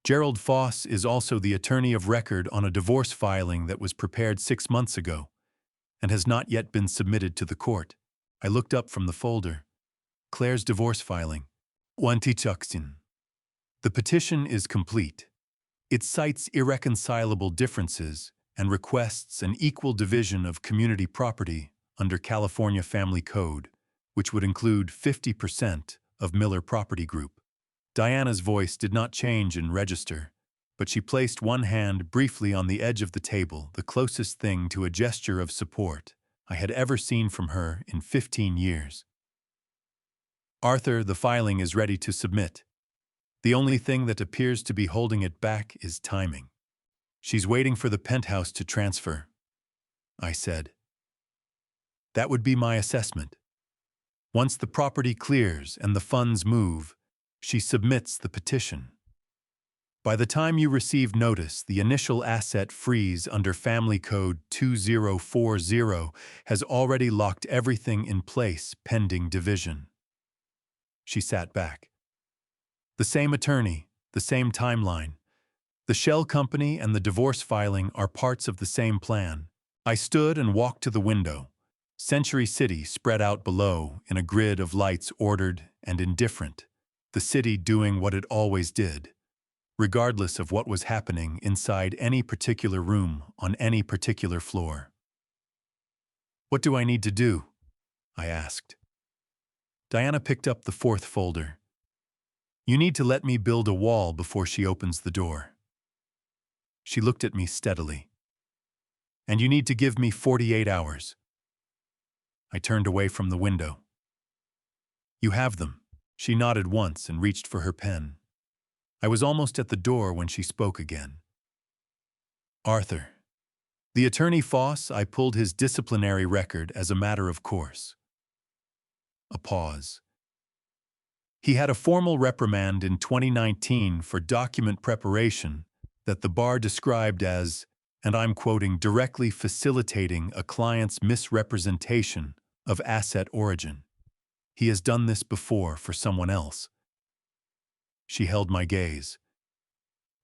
Gerald Foss is also the attorney of record on a divorce filing that was prepared 6 months ago and has not yet been submitted to the court. I looked up from the folder. Claire's divorce filing. Wantichuksin. The petition is complete. It cites irreconcilable differences and requests an equal division of community property under California Family Code, which would include 50% of Miller Property Group. Diana's voice did not change in register, but she placed one hand briefly on the edge of the table, the closest thing to a gesture of support I had ever seen from her in 15 years. Arthur, the filing is ready to submit. The only thing that appears to be holding it back is timing. She's waiting for the penthouse to transfer, I said. That would be my assessment. Once the property clears and the funds move, she submits the petition. By the time you receive notice, the initial asset freeze under Family Code 2040 has already locked everything in place pending division. She sat back. The same attorney, the same timeline. The shell company and the divorce filing are parts of the same plan. I stood and walked to the window. Century City spread out below in a grid of lights, ordered and indifferent. The city doing what it always did, regardless of what was happening inside any particular room on any particular floor. What do I need to do? I asked. Diana picked up the fourth folder. You need to let me build a wall before she opens the door. She looked at me steadily. And you need to give me 48 hours. I turned away from the window. You have them. She nodded once and reached for her pen. I was almost at the door when she spoke again. Arthur. The attorney Foss, I pulled his disciplinary record as a matter of course. A pause. He had a formal reprimand in 2019 for document preparation that the bar described as, and I'm quoting, directly facilitating a client's misrepresentation of asset origin. He has done this before for someone else. She held my gaze.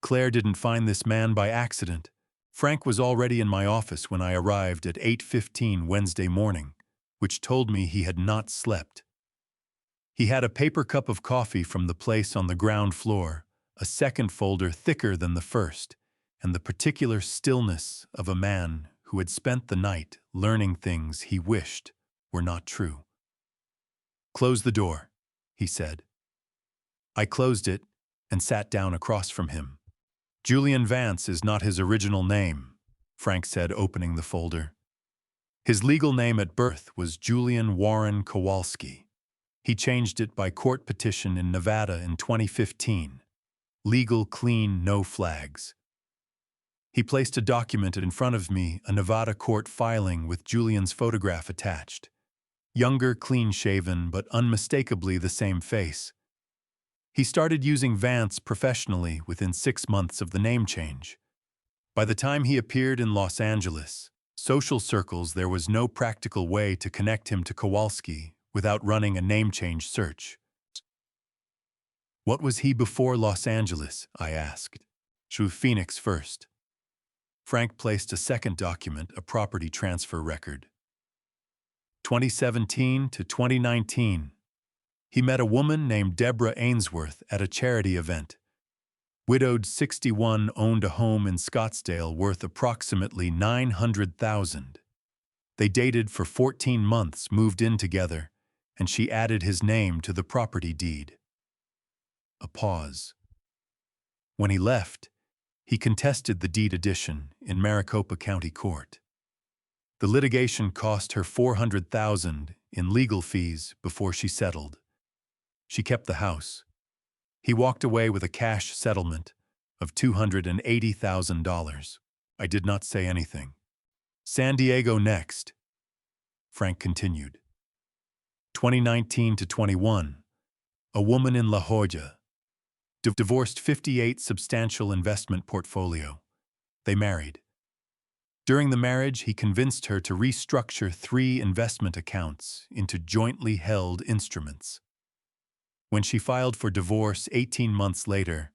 Claire didn't find this man by accident. Frank was already in my office when I arrived at 8:15 Wednesday morning, which told me he had not slept. He had a paper cup of coffee from the place on the ground floor, a second folder thicker than the first, and the particular stillness of a man who had spent the night learning things he wished were not true. Close the door, he said. I closed it and sat down across from him. Julian Vance is not his original name, Frank said, opening the folder. His legal name at birth was Julian Warren Kowalski. He changed it by court petition in Nevada in 2015. Legal, clean, no flags. He placed a document in front of me, a Nevada court filing with Julian's photograph attached. Younger, clean-shaven, but unmistakably the same face. He started using Vance professionally within 6 months of the name change. By the time he appeared in Los Angeles, social circles, there was no practical way to connect him to Kowalski without running a name change search. What was he before Los Angeles? I asked. Through Phoenix first. Frank placed a second document, a property transfer record. 2017 to 2019. He met a woman named Deborah Ainsworth at a charity event. Widowed, 61, owned a home in Scottsdale worth approximately $900,000. They dated for 14 months, moved in together, and she added his name to the property deed. A pause. When he left, he contested the deed addition in Maricopa County Court. The litigation cost her $400,000 in legal fees before she settled. She kept the house. He walked away with a cash settlement of $280,000. I did not say anything. San Diego next. Frank continued. 2019 to 21. A woman in La Jolla. Divorced, 58, substantial investment portfolio. They married. During the marriage, he convinced her to restructure 3 investment accounts into jointly held instruments. When she filed for divorce 18 months later,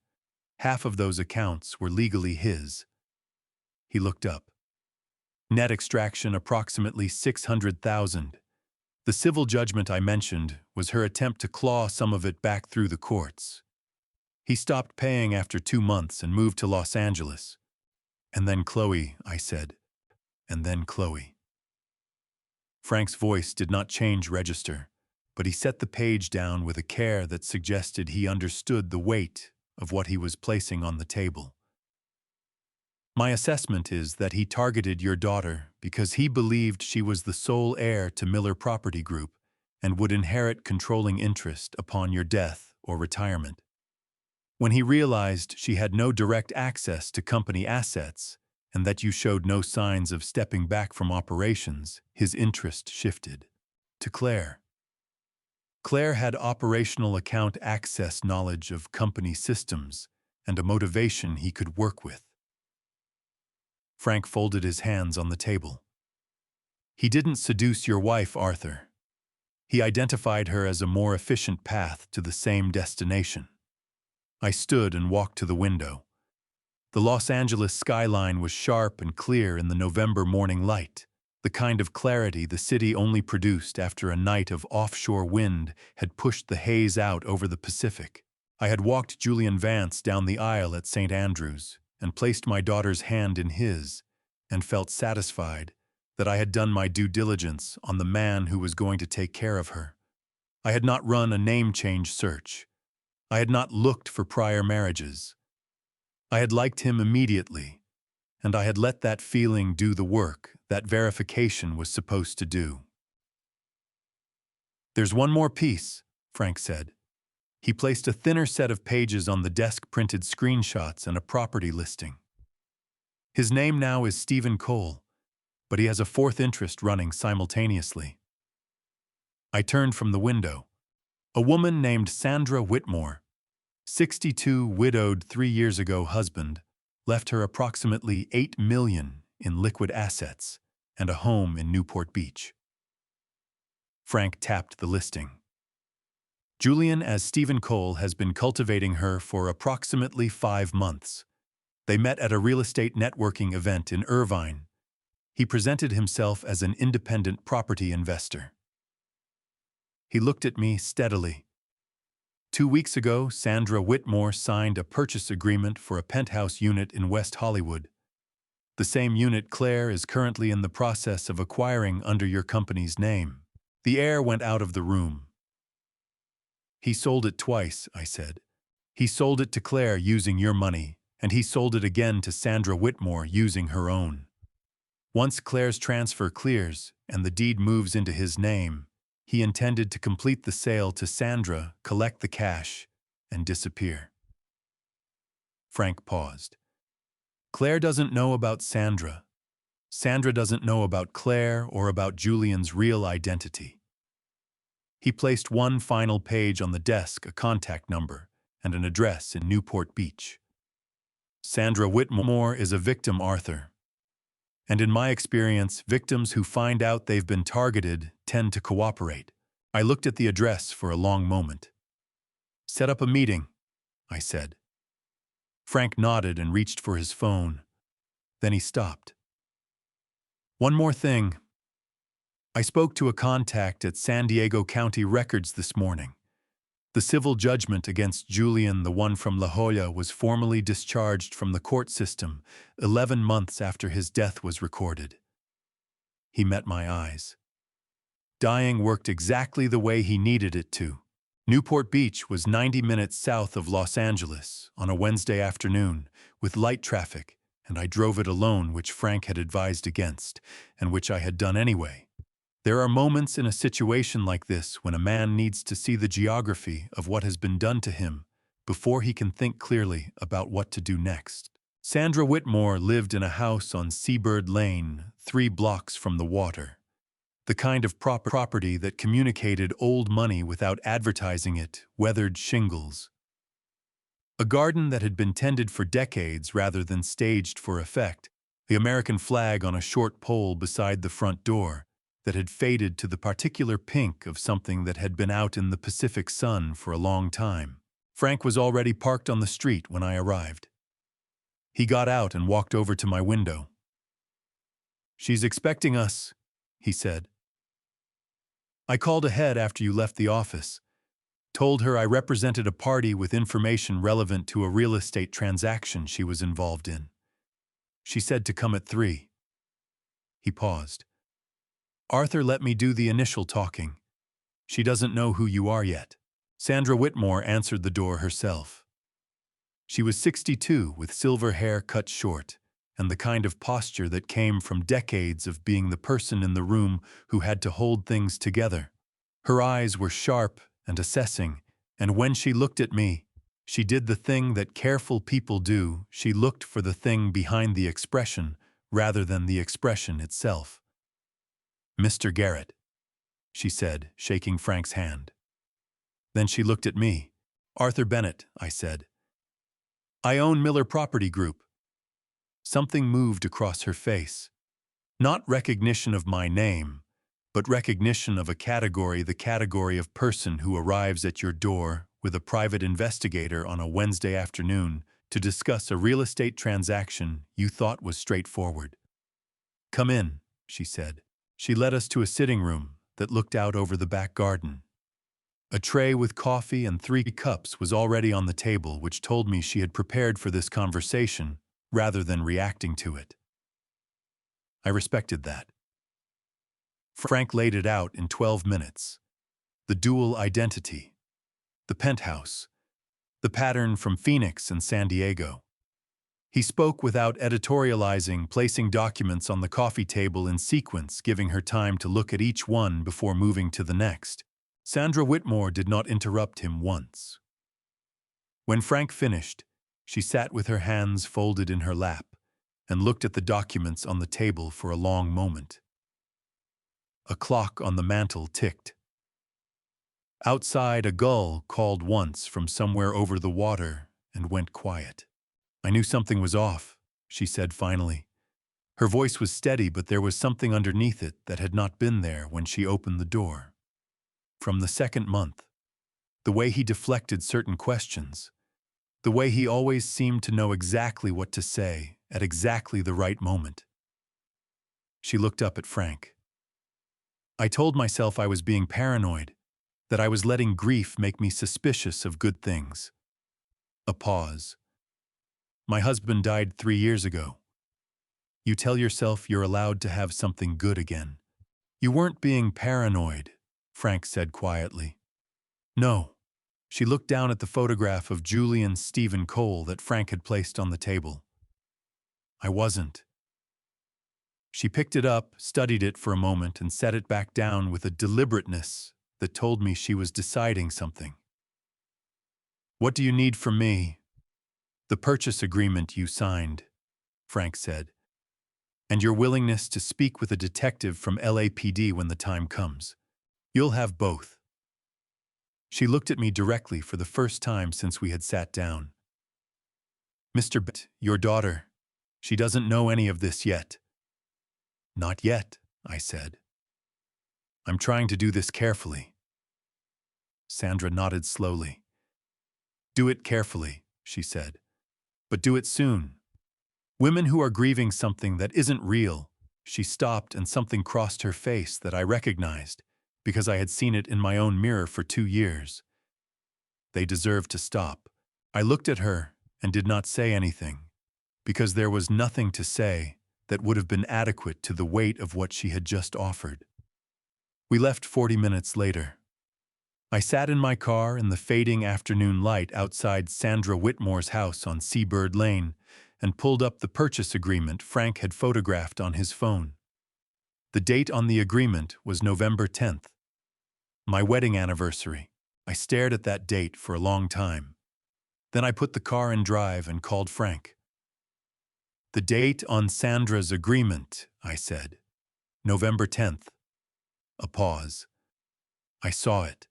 half of those accounts were legally his. He looked up. Net extraction approximately $600,000. The civil judgment I mentioned was her attempt to claw some of it back through the courts. He stopped paying after 2 months and moved to Los Angeles. And then Chloe, I said. And then Chloe. Frank's voice did not change register, but he set the page down with a care that suggested he understood the weight of what he was placing on the table. My assessment is that he targeted your daughter because he believed she was the sole heir to Miller Property Group and would inherit controlling interest upon your death or retirement. When he realized she had no direct access to company assets and that you showed no signs of stepping back from operations, his interest shifted to Claire. Claire had operational account access, knowledge of company systems, and a motivation he could work with. Frank folded his hands on the table. He didn't seduce your wife, Arthur. He identified her as a more efficient path to the same destination. I stood and walked to the window. The Los Angeles skyline was sharp and clear in the November morning light, the kind of clarity the city only produced after a night of offshore wind had pushed the haze out over the Pacific. I had walked Julian Vance down the aisle at St. Andrews and placed my daughter's hand in his, and felt satisfied that I had done my due diligence on the man who was going to take care of her. I had not run a name change search. I had not looked for prior marriages. I had liked him immediately, and I had let that feeling do the work that verification was supposed to do. There's one more piece, Frank said. He placed a thinner set of pages on the desk, printed screenshots and a property listing. His name now is Stephen Cole, but he has a 4th interest running simultaneously. I turned from the window. A woman named Sandra Whitmore, 62, widowed, 3 years ago, husband, left her approximately $8 million in liquid assets and a home in Newport Beach. Frank tapped the listing. Julian as Stephen Cole has been cultivating her for approximately 5 months. They met at a real estate networking event in Irvine. He presented himself as an independent property investor. He looked at me steadily. 2 weeks ago, Sandra Whitmore signed a purchase agreement for a penthouse unit in West Hollywood. The same unit Claire is currently in the process of acquiring under your company's name. The air went out of the room. He sold it twice, I said. He sold it to Claire using your money, and he sold it again to Sandra Whitmore using her own. Once Claire's transfer clears and the deed moves into his name, he intended to complete the sale to Sandra, collect the cash, and disappear. Frank paused. Claire doesn't know about Sandra. Sandra doesn't know about Claire or about Julian's real identity. He placed one final page on the desk, a contact number, and an address in Newport Beach. Sandra Whitmore is a victim, Arthur. And in my experience, victims who find out they've been targeted tend to cooperate. I looked at the address for a long moment. Set up a meeting, I said. Frank nodded and reached for his phone. Then he stopped. One more thing. I spoke to a contact at San Diego County Records this morning. The civil judgment against Julian, the one from La Jolla, was formally discharged from the court system 11 months after his death was recorded. He met my eyes. Dying worked exactly the way he needed it to. Newport Beach was 90 minutes south of Los Angeles on a Wednesday afternoon with light traffic, and I drove it alone, which Frank had advised against, and which I had done anyway. There are moments in a situation like this when a man needs to see the geography of what has been done to him before he can think clearly about what to do next. Sandra Whitmore lived in a house on Seabird Lane, 3 blocks from the water. The kind of property that communicated old money without advertising it, weathered shingles. A garden that had been tended for decades rather than staged for effect, the American flag on a short pole beside the front door, that had faded to the particular pink of something that had been out in the Pacific sun for a long time. Frank was already parked on the street when I arrived. He got out and walked over to my window. "She's expecting us," he said. "I called ahead after you left the office. Told her I represented a party with information relevant to a real estate transaction she was involved in. She said to come at 3. He paused. "Arthur let me do the initial talking. She doesn't know who you are yet." Sandra Whitmore answered the door herself. She was 62, with silver hair cut short, and the kind of posture that came from decades of being the person in the room who had to hold things together. Her eyes were sharp and assessing, and when she looked at me, she did the thing that careful people do. She looked for the thing behind the expression rather than the expression itself. "Mr. Garrett," she said, shaking Frank's hand. Then she looked at me. "Arthur Bennett," I said. "I own Miller Property Group." Something moved across her face. Not recognition of my name, but recognition of a category, the category of person who arrives at your door with a private investigator on a Wednesday afternoon to discuss a real estate transaction you thought was straightforward. "Come in," she said. She led us to a sitting room that looked out over the back garden. A tray with coffee and 3 cups was already on the table, which told me she had prepared for this conversation rather than reacting to it. I respected that. Frank laid it out in 12 minutes. The dual identity, the penthouse, the pattern from Phoenix and San Diego. He spoke without editorializing, placing documents on the coffee table in sequence, giving her time to look at each one before moving to the next. Sandra Whitmore did not interrupt him once. When Frank finished, she sat with her hands folded in her lap and looked at the documents on the table for a long moment. A clock on the mantel ticked. Outside, a gull called once from somewhere over the water and went quiet. "I knew something was off," she said finally. Her voice was steady, but there was something underneath it that had not been there when she opened the door. From the second month, the way he deflected certain questions, the way he always seemed to know exactly what to say at exactly the right moment. She looked up at Frank. I told myself I was being paranoid, that I was letting grief make me suspicious of good things. A pause. "My husband died 3 years ago. You tell yourself you're allowed to have something good again." "You weren't being paranoid," Frank said quietly. "No." She looked down at the photograph of Julian Stephen Cole that Frank had placed on the table. "I wasn't." She picked it up, studied it for a moment, and set it back down with a deliberateness that told me she was deciding something. "What do you need from me?" "The purchase agreement you signed," Frank said, "and your willingness to speak with a detective from LAPD when the time comes. You'll have both." She looked at me directly for the first time since we had sat down. "Mr. Bennett, your daughter, she doesn't know any of this yet." "Not yet," I said. "I'm trying to do this carefully." Sandra nodded slowly. "Do it carefully," she said. But do it soon. Women who are grieving something that isn't real. She stopped and something crossed her face that I recognized, because I had seen it in my own mirror for 2 years. They deserve to stop. I looked at her and did not say anything, because there was nothing to say that would have been adequate to the weight of what she had just offered. We left 40 minutes later. I sat in my car in the fading afternoon light outside Sandra Whitmore's house on Seabird Lane and pulled up the purchase agreement Frank had photographed on his phone. The date on the agreement was November 10th, my wedding anniversary. I stared at that date for a long time. Then I put the car in drive and called Frank. The date on Sandra's agreement, I said. November 10th. A pause. I saw it.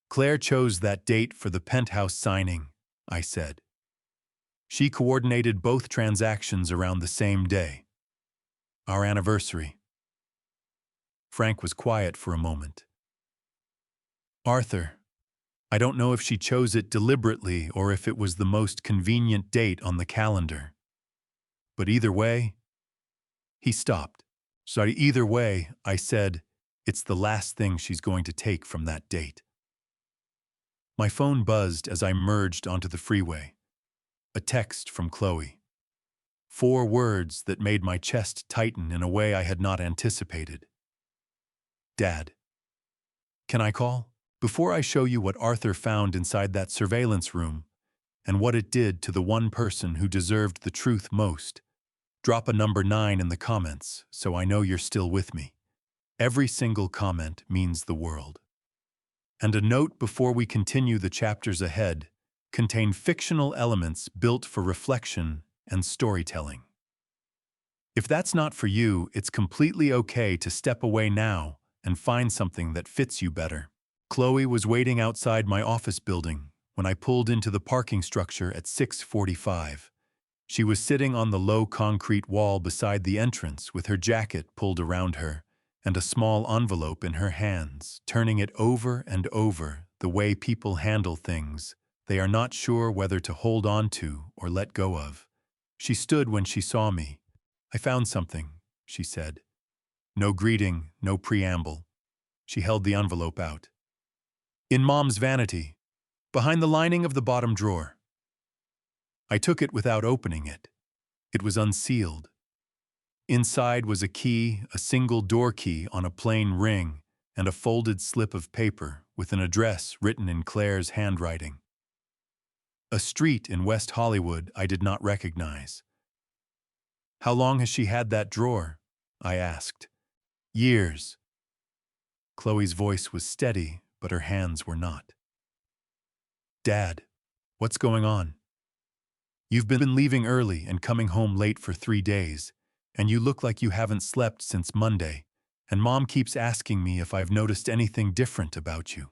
Claire chose that date for the penthouse signing, I said. She coordinated both transactions around the same day. Our anniversary. Frank was quiet for a moment. Arthur, I don't know if she chose it deliberately or if it was the most convenient date on the calendar. But either way, he stopped. Sorry, either way, I said, it's the last thing she's going to take from that date. My phone buzzed as I merged onto the freeway. A text from Chloe. 4 words that made my chest tighten in a way I had not anticipated. Dad. Can I call? Before I show you what Arthur found inside that surveillance room and what it did to the one person who deserved the truth most, drop a number 9 in the comments so I know you're still with me. Every single comment means the world. And a note before we continue: the chapters ahead contain fictional elements built for reflection and storytelling. If that's not for you, it's completely okay to step away now and find something that fits you better. Chloe was waiting outside my office building when I pulled into the parking structure at 6:45. She was sitting on the low concrete wall beside the entrance with her jacket pulled around her and a small envelope in her hands, turning it over and over the way people handle things they are not sure whether to hold on to or let go of. She stood when she saw me. I found something, she said. No greeting, no preamble. She held the envelope out. In Mom's vanity, behind the lining of the bottom drawer. I took it without opening it. It was unsealed. Inside was a key, a single door key on a plain ring, and a folded slip of paper with an address written in Claire's handwriting. A street in West Hollywood I did not recognize. How long has she had that drawer? I asked. Years. Chloe's voice was steady, but her hands were not. Dad, what's going on? You've been leaving early and coming home late for 3 days, and you look like you haven't slept since Monday, and Mom keeps asking me if I've noticed anything different about you.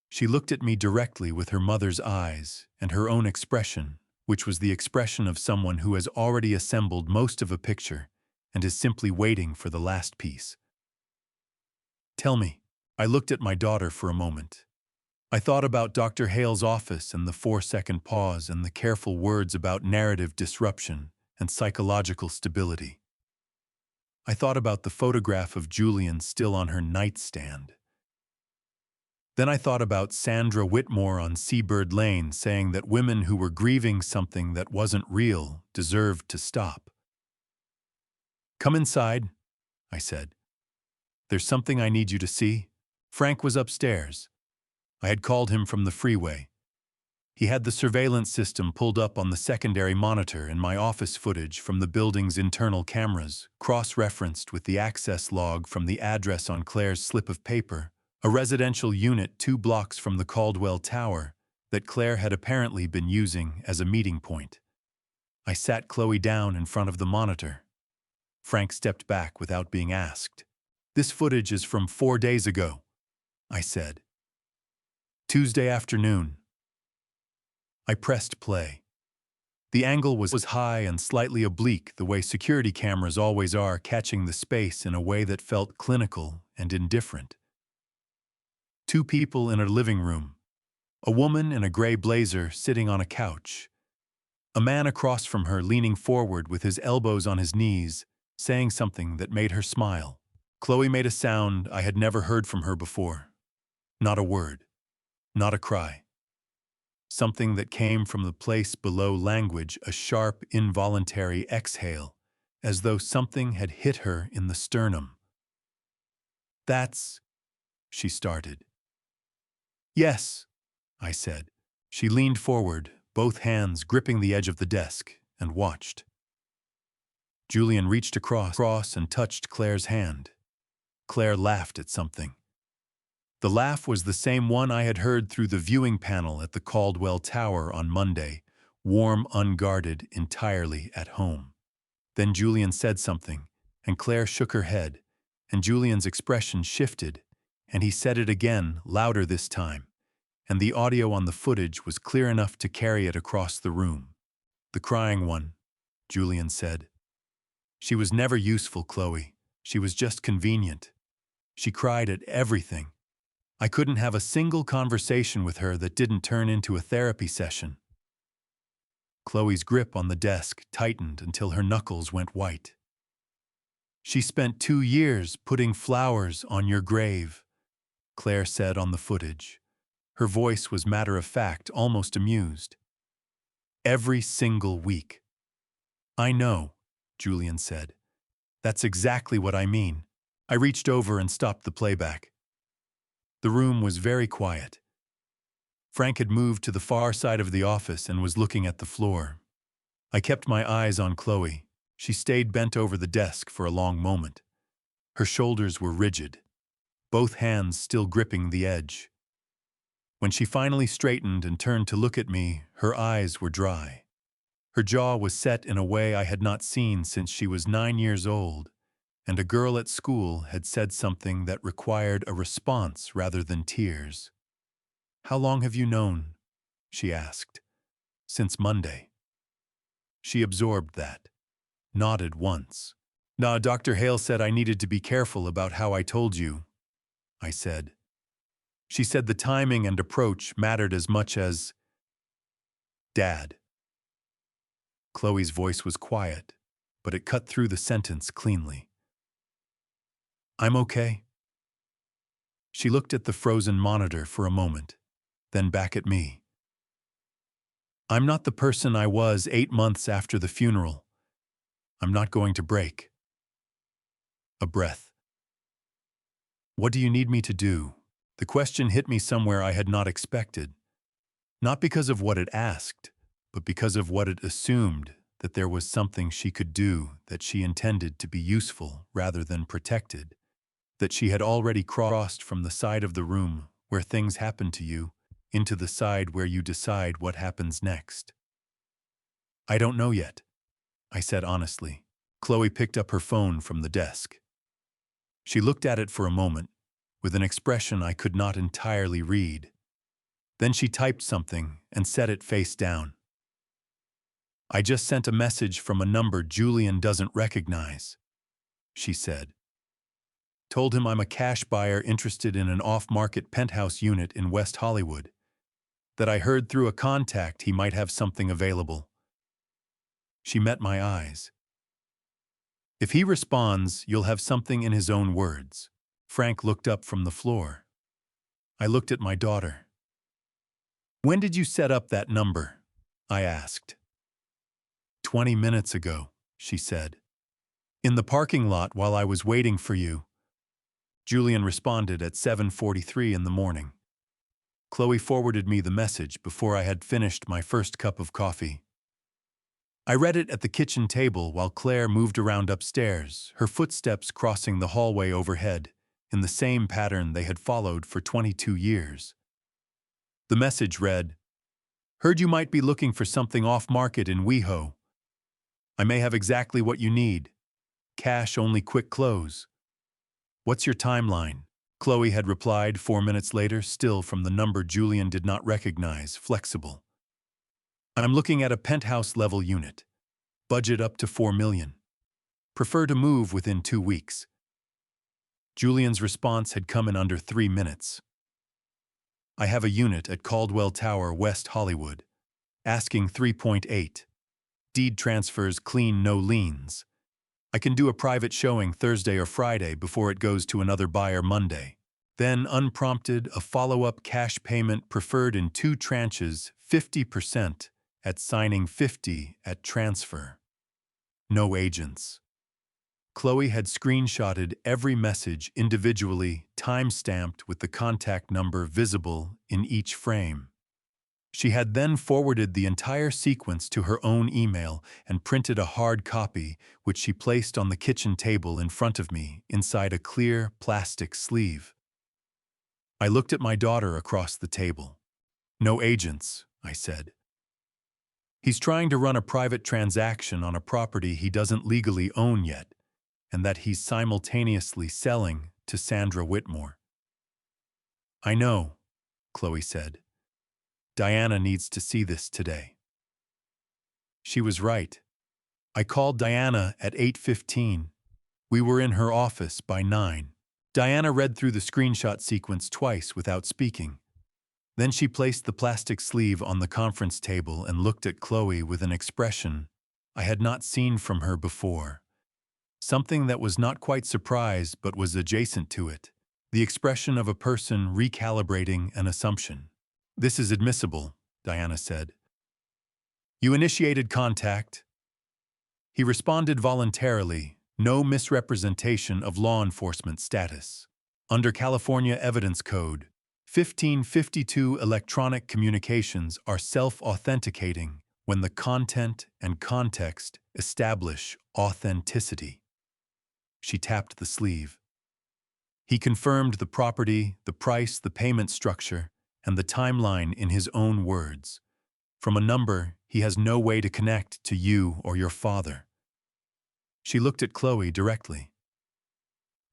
She looked at me directly with her mother's eyes and her own expression, which was the expression of someone who has already assembled most of a picture and is simply waiting for the last piece. Tell me. I looked at my daughter for a moment. I thought about Dr. Hale's office and the 4-second pause and the careful words about narrative disruption and psychological stability. I thought about the photograph of Julian still on her nightstand. Then I thought about Sandra Whitmore on Seabird Lane saying that women who were grieving something that wasn't real deserved to stop. Come inside, I said. There's something I need you to see. Frank was upstairs. I had called him from the freeway. He had the surveillance system pulled up on the secondary monitor and my office footage from the building's internal cameras, cross-referenced with the access log from the address on Claire's slip of paper, a residential unit 2 blocks from the Caldwell Tower that Claire had apparently been using as a meeting point. I sat Chloe down in front of the monitor. Frank stepped back without being asked. This footage is from 4 days ago, I said. Tuesday afternoon. I pressed play. The angle was high and slightly oblique, the way security cameras always are, catching the space in a way that felt clinical and indifferent. 2 people in a living room. A woman in a gray blazer sitting on a couch, A man across from her leaning forward with his elbows on his knees, saying something that made her smile. Chloe made a sound I had never heard from her before. Not a word. Not a cry. Something that came from the place below language, a sharp, involuntary exhale, as though something had hit her in the sternum. "That's—" she started. "Yes," I said. She leaned forward, both hands gripping the edge of the desk, and watched. Julian reached across and touched Claire's hand. Claire laughed at something. The laugh was the same one I had heard through the viewing panel at the Caldwell Tower on Monday, warm, unguarded, entirely at home. Then Julian said something, and Claire shook her head, and Julian's expression shifted, and he said it again, louder this time, and the audio on the footage was clear enough to carry it across the room. "The crying one," Julian said. "She was never useful, Chloe. She was just convenient. She cried at everything. I couldn't have a single conversation with her that didn't turn into a therapy session." Chloe's grip on the desk tightened until her knuckles went white. "She spent 2 years putting flowers on your grave," Claire said on the footage. Her voice was matter-of-fact, almost amused. "Every single week." "I know," Julian said. "That's exactly what I mean." I reached over and stopped the playback. The room was very quiet. Frank had moved to the far side of the office and was looking at the floor. I kept my eyes on Chloe. She stayed bent over the desk for a long moment. Her shoulders were rigid, both hands still gripping the edge. When she finally straightened and turned to look at me, her eyes were dry. Her jaw was set in a way I had not seen since she was 9 years old, and a girl at school had said something that required a response rather than tears. "How long have you known?" she asked. "Since Monday." She absorbed that, nodded once. "Nah, Dr. Hale said I needed to be careful about how I told you," I said. "She said the timing and approach mattered as much as Dad." Chloe's voice was quiet, but it cut through the sentence cleanly. "I'm okay." She looked at the frozen monitor for a moment, then back at me. "I'm not the person I was 8 months after the funeral. I'm not going to break." A breath. "What do you need me to do?" The question hit me somewhere I had not expected. Not because of what it asked, but because of what it assumed, that there was something she could do, that she intended to be useful rather than protected, that she had already crossed from the side of the room where things happen to you into the side where you decide what happens next. "I don't know yet," I said honestly. Chloe picked up her phone from the desk. She looked at it for a moment, with an expression I could not entirely read. Then she typed something and set it face down. "I just sent a message from a number Julian doesn't recognize," she said. "Told him I'm a cash buyer interested in an off-market penthouse unit in West Hollywood. That I heard through a contact he might have something available." She met my eyes. "If he responds, you'll have something in his own words." Frank looked up from the floor. I looked at my daughter. "When did you set up that number?" I asked. 20 minutes ago," she said. "In the parking lot while I was waiting for you." Julian responded at 7:43 in the morning. Chloe forwarded me the message before I had finished my first cup of coffee. I read it at the kitchen table while Claire moved around upstairs, her footsteps crossing the hallway overhead, in the same pattern they had followed for 22 years. The message read, "Heard you might be looking for something off-market in WeHo. I may have exactly what you need. Cash only, quick close. What's your timeline?" Chloe had replied 4 minutes later, still from the number Julian did not recognize, flexible. "I'm looking at a penthouse-level unit. Budget up to $4 million. Prefer to move within 2 weeks." Julian's response had come in under 3 minutes. "I have a unit at Caldwell Tower, West Hollywood. Asking 3.8. deed transfers clean, no liens. I can do a private showing Thursday or Friday before it goes to another buyer Monday. Then, unprompted, a follow-up cash payment preferred in 2 tranches, 50% at signing, 50 at transfer. No agents. Chloe had screenshotted every message individually, time-stamped with the contact number visible in each frame. She had then forwarded the entire sequence to her own email and printed a hard copy, which she placed on the kitchen table in front of me, inside a clear plastic sleeve. I looked at my daughter across the table. "No agents," I said. "He's trying to run a private transaction on a property he doesn't legally own yet, and that he's simultaneously selling to Sandra Whitmore." "I know," Chloe said. "Diana needs to see this today." She was right. I called Diana at 8:15. We were in her office by 9. Diana read through the screenshot sequence twice without speaking. Then she placed the plastic sleeve on the conference table and looked at Chloe with an expression I had not seen from her before. Something that was not quite surprise but was adjacent to it. The expression of a person recalibrating an assumption. "This is admissible," Diana said. "You initiated contact." He responded voluntarily, no misrepresentation of law enforcement status. Under California Evidence Code 1552, electronic communications are self-authenticating when the content and context establish authenticity. She tapped the sleeve. He confirmed the property, the price, the payment structure, and the timeline in his own words. From a number he has no way to connect to you or your father. She looked at Chloe directly.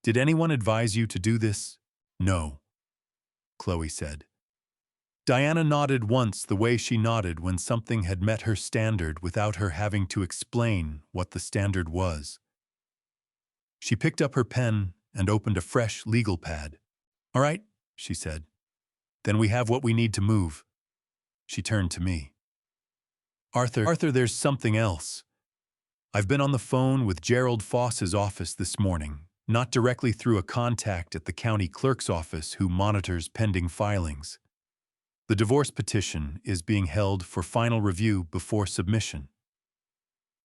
"Did anyone advise you to do this?" "No," Chloe said. Diana nodded once, the way she nodded when something had met her standard without her having to explain what the standard was. She picked up her pen and opened a fresh legal pad. "All right," she said. "Then we have what we need to move." She turned to me. Arthur, there's something else. I've been on the phone with Gerald Foss's office this morning, not directly through a contact at the county clerk's office who monitors pending filings. The divorce petition is being held for final review before submission."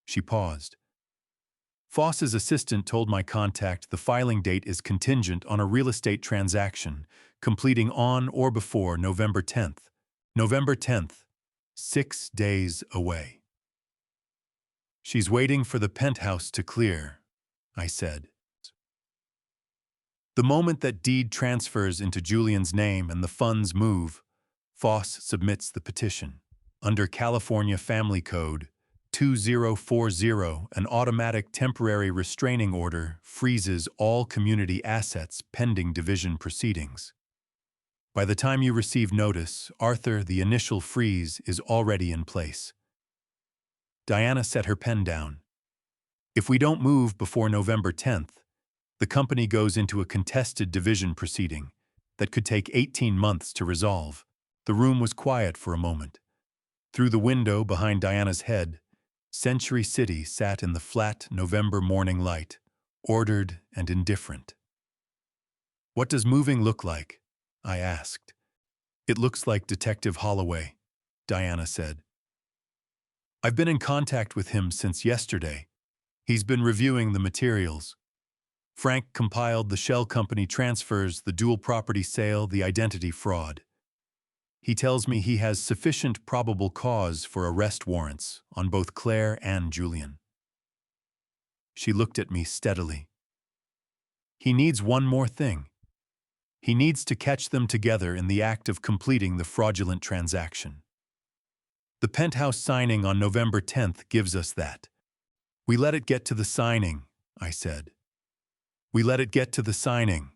She paused. "Foss's assistant told my contact the filing date is contingent on a real estate transaction completing on or before November 10th. November 10th, 6 days away." "She's waiting for the penthouse to clear," I said. The moment that deed transfers into Julian's name and the funds move, Foss submits the petition. Under California Family Code 2040, an automatic temporary restraining order freezes all community assets pending division proceedings. By the time you receive notice, Arthur, the initial freeze is already in place. Diana set her pen down. "If we don't move before November 10th, the company goes into a contested division proceeding that could take 18 months to resolve." The room was quiet for a moment. Through the window behind Diana's head, Century City sat in the flat November morning light, ordered and indifferent. "What does moving look like?" I asked. "It looks like Detective Holloway," Diana said. "I've been in contact with him since yesterday. He's been reviewing the materials. Frank compiled the shell company transfers, the dual property sale, the identity fraud. He tells me he has sufficient probable cause for arrest warrants on both Claire and Julian." She looked at me steadily. "He needs one more thing. He needs to catch them together in the act of completing the fraudulent transaction. The penthouse signing on November 10th gives us that." "We let it get to the signing," I said. "We let it get to the signing,"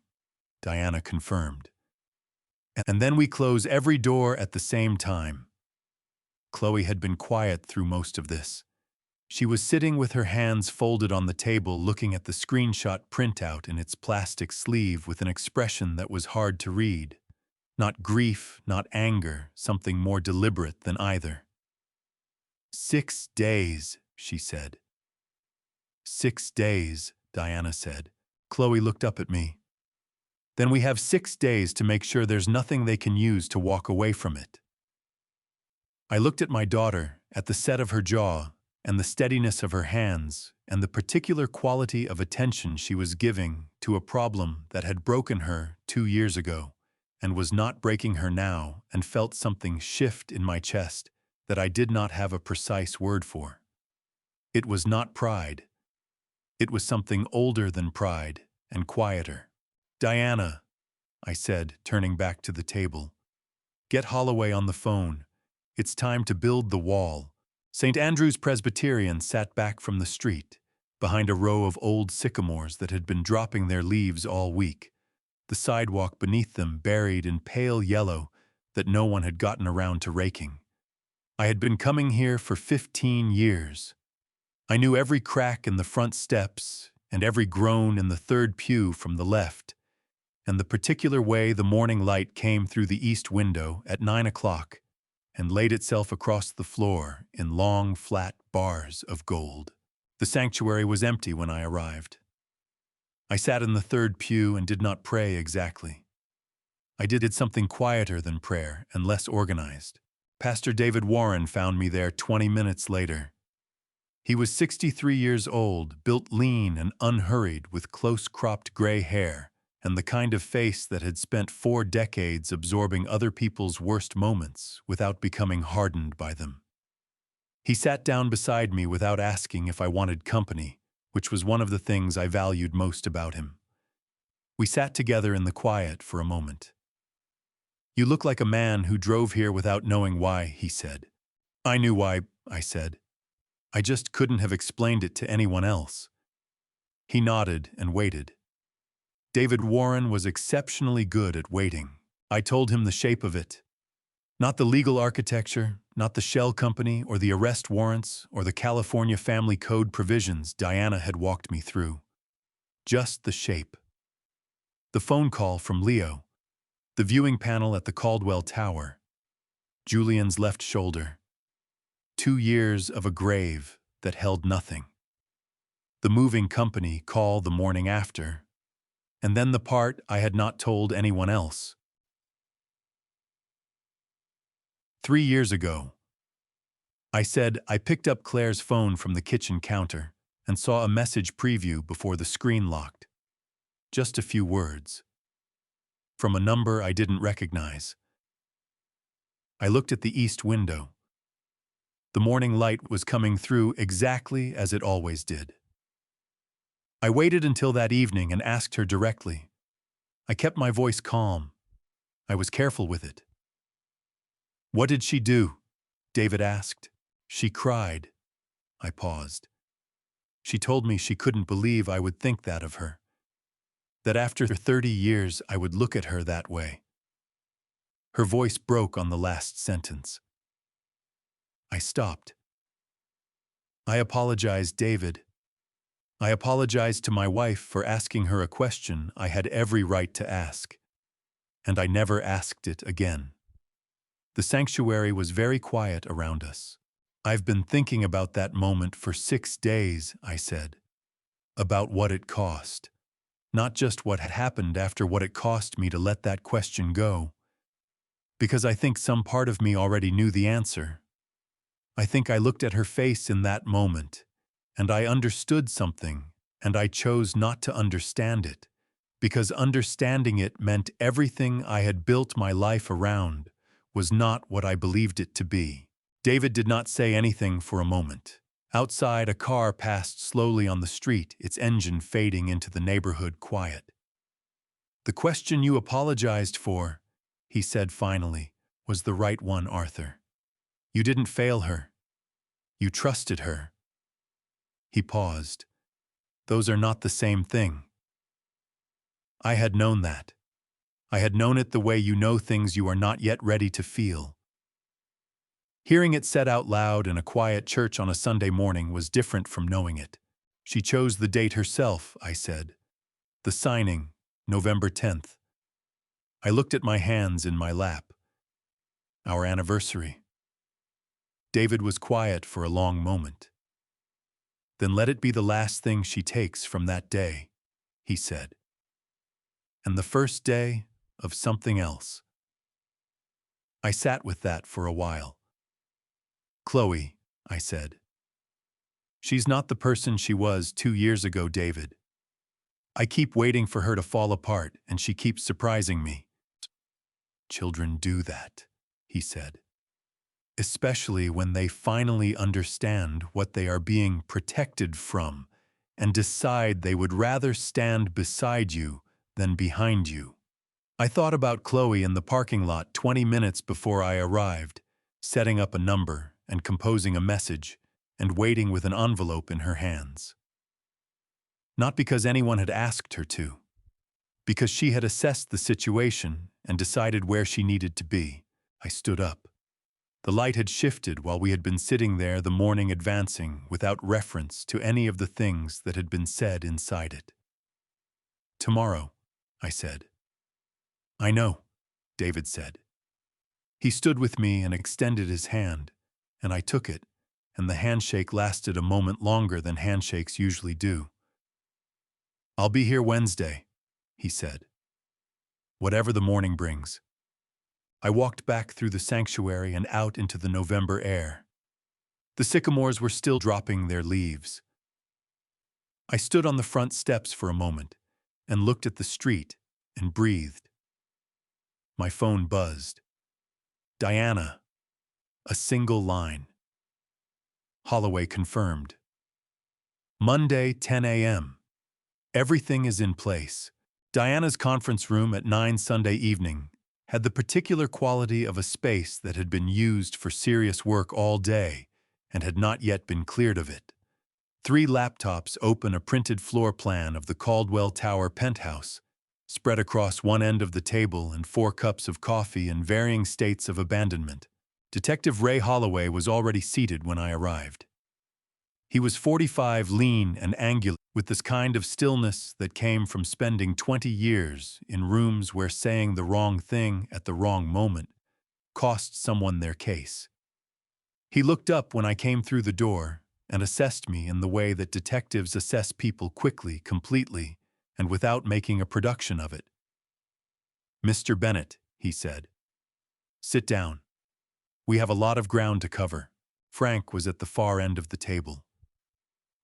Diana confirmed. "And then we close every door at the same time." Chloe had been quiet through most of this. She was sitting with her hands folded on the table, looking at the screenshot printout in its plastic sleeve with an expression that was hard to read. Not grief, not anger, something more deliberate than either. 6 days, she said. 6 days, Diana said. Chloe looked up at me. Then we have 6 days to make sure there's nothing they can use to walk away from it. I looked at my daughter, at the set of her jaw, and the steadiness of her hands, and the particular quality of attention she was giving to a problem that had broken her 2 years ago, and was not breaking her now, and felt something shift in my chest that I did not have a precise word for. It was not pride. It was something older than pride, and quieter. Diana, I said, turning back to the table. Get Holloway on the phone. It's time to build the wall. St. Andrew's Presbyterian sat back from the street, behind a row of old sycamores that had been dropping their leaves all week, the sidewalk beneath them buried in pale yellow that no one had gotten around to raking. I had been coming here for 15 years. I knew every crack in the front steps and every groan in the third pew from the left, and the particular way the morning light came through the east window at 9 o'clock and laid itself across the floor in long, flat bars of gold. The sanctuary was empty when I arrived. I sat in the third pew and did not pray exactly. I did something quieter than prayer and less organized. Pastor David Warren found me there 20 minutes later. He was 63 years old, built lean and unhurried with close-cropped gray hair, and the kind of face that had spent 4 decades absorbing other people's worst moments without becoming hardened by them. He sat down beside me without asking if I wanted company, which was one of the things I valued most about him. We sat together in the quiet for a moment. You look like a man who drove here without knowing why, he said. I knew why, I said. I just couldn't have explained it to anyone else. He nodded and waited. David Warren was exceptionally good at waiting. I told him the shape of it. Not the legal architecture, not the shell company or the arrest warrants or the California Family Code provisions Diana had walked me through. Just the shape. The phone call from Leo. The viewing panel at the Caldwell Tower. Julian's left shoulder. 2 years of a grave that held nothing. The moving company call the morning after. And then the part I had not told anyone else. 3 years ago, I said I picked up Claire's phone from the kitchen counter and saw a message preview before the screen locked. Just a few words. From a number I didn't recognize. I looked at the east window. The morning light was coming through exactly as it always did. I waited until that evening and asked her directly. I kept my voice calm. I was careful with it. What did she do? David asked. She cried. I paused. She told me she couldn't believe I would think that of her. That after 30 years I would look at her that way. Her voice broke on the last sentence. I stopped. I apologized, David. I apologized to my wife for asking her a question I had every right to ask. And I never asked it again. The sanctuary was very quiet around us. I've been thinking about that moment for 6 days, I said. About what it cost. Not just what had happened after what it cost me to let that question go. Because I think some part of me already knew the answer. I think I looked at her face in that moment, and I understood something, and I chose not to understand it, because understanding it meant everything I had built my life around was not what I believed it to be. David did not say anything for a moment. Outside, a car passed slowly on the street, its engine fading into the neighborhood quiet. The question you apologized for, he said finally, was the right one, Arthur. You didn't fail her. You trusted her. He paused. Those are not the same thing. I had known that. I had known it the way you know things you are not yet ready to feel. Hearing it said out loud in a quiet church on a Sunday morning was different from knowing it. She chose the date herself, I said. The signing, November 10th. I looked at my hands in my lap. Our anniversary. David was quiet for a long moment. Then let it be the last thing she takes from that day, he said. And the first day of something else. I sat with that for a while. Chloe, I said. She's not the person she was 2 years ago, David. I keep waiting for her to fall apart, and she keeps surprising me. Children do that, he said. Especially when they finally understand what they are being protected from and decide they would rather stand beside you than behind you. I thought about Chloe in the parking lot 20 minutes before I arrived, setting up a number and composing a message and waiting with an envelope in her hands. Not because anyone had asked her to, because she had assessed the situation and decided where she needed to be. I stood up. The light had shifted while we had been sitting there, the morning advancing without reference to any of the things that had been said inside it. Tomorrow, I said. I know, David said. He stood with me and extended his hand, and I took it, and the handshake lasted a moment longer than handshakes usually do. I'll be here Wednesday, he said. Whatever the morning brings. I walked back through the sanctuary and out into the November air. The sycamores were still dropping their leaves. I stood on the front steps for a moment and looked at the street and breathed. My phone buzzed. Diana. A single line. Holloway confirmed. Monday, 10 a.m. Everything is in place. Diana's conference room at 9 Sunday evening had the particular quality of a space that had been used for serious work all day and had not yet been cleared of it. 3 laptops open a printed floor plan of the Caldwell Tower penthouse, spread across one end of the table, and 4 cups of coffee in varying states of abandonment. Detective Ray Holloway was already seated when I arrived. He was 45, lean and angular, with this kind of stillness that came from spending 20 years in rooms where saying the wrong thing at the wrong moment cost someone their case. He looked up when I came through the door and assessed me in the way that detectives assess people quickly, completely, and without making a production of it. Mr. Bennett, he said. Sit down. We have a lot of ground to cover. Frank was at the far end of the table.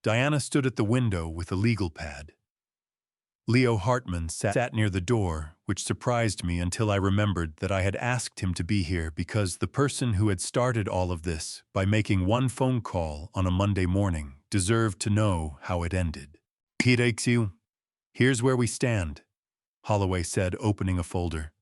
Diana stood at the window with a legal pad. Leo Hartman sat near the door, which surprised me until I remembered that I had asked him to be here because the person who had started all of this by making one phone call on a Monday morning deserved to know how it ended. Here's where we stand, Holloway said, opening a folder.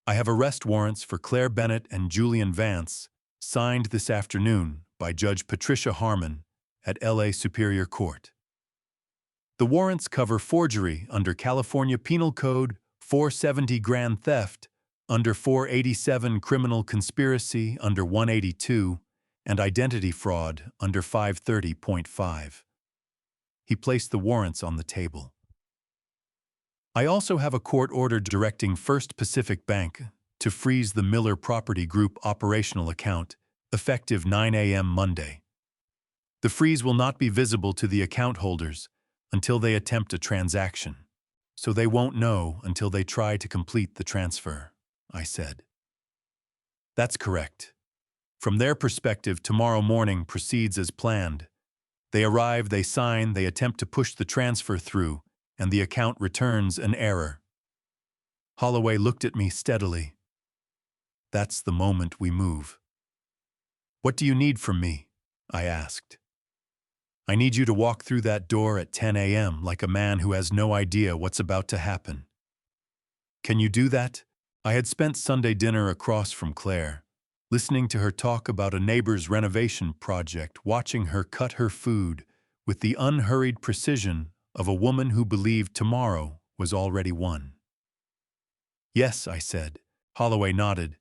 I have arrest warrants for Claire Bennett and Julian Vance, signed this afternoon by Judge Patricia Harmon at L.A. Superior Court. The warrants cover forgery under California Penal Code 470, grand theft under 487, criminal conspiracy under 182, and identity fraud under 530.5. He placed the warrants on the table. I also have a court order directing First Pacific Bank to freeze the Miller Property Group operational account, effective 9 a.m. Monday. The freeze will not be visible to the account holders until they attempt a transaction, so they won't know until they try to complete the transfer, I said. That's correct. From their perspective, tomorrow morning proceeds as planned. They arrive, they sign, they attempt to push the transfer through, and the account returns an error. Holloway looked at me steadily. That's the moment we move. What do you need from me? I asked. I need you to walk through that door at 10 a.m. like a man who has no idea what's about to happen. Can you do that? I had spent Sunday dinner across from Claire, listening to her talk about a neighbor's renovation project, watching her cut her food with the unhurried precision of a woman who believed tomorrow was already won. Yes, I said. Holloway nodded.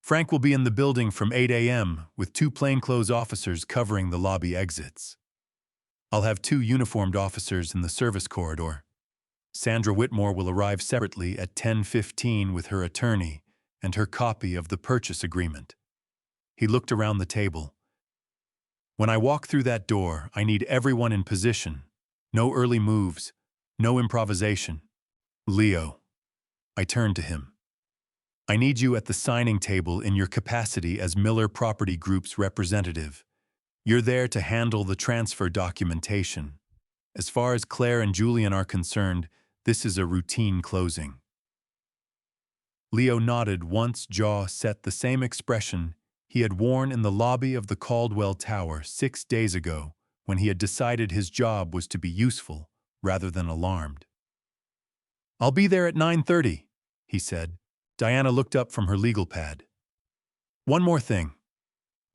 Frank will be in the building from 8 a.m. with 2 plainclothes officers covering the lobby exits. I'll have 2 uniformed officers in the service corridor. Sandra Whitmore will arrive separately at 10:15 with her attorney and her copy of the purchase agreement. He looked around the table. When I walk through that door, I need everyone in position. No early moves, no improvisation. Leo. I turned to him. I need you at the signing table in your capacity as Miller Property Group's representative. You're there to handle the transfer documentation. As far as Claire and Julian are concerned, this is a routine closing. Leo nodded once, jaw set the same expression he had worn in the lobby of the Caldwell Tower 6 days ago when he had decided his job was to be useful rather than alarmed. "I'll be there at 9:30, he said. Diana looked up from her legal pad. "One more thing.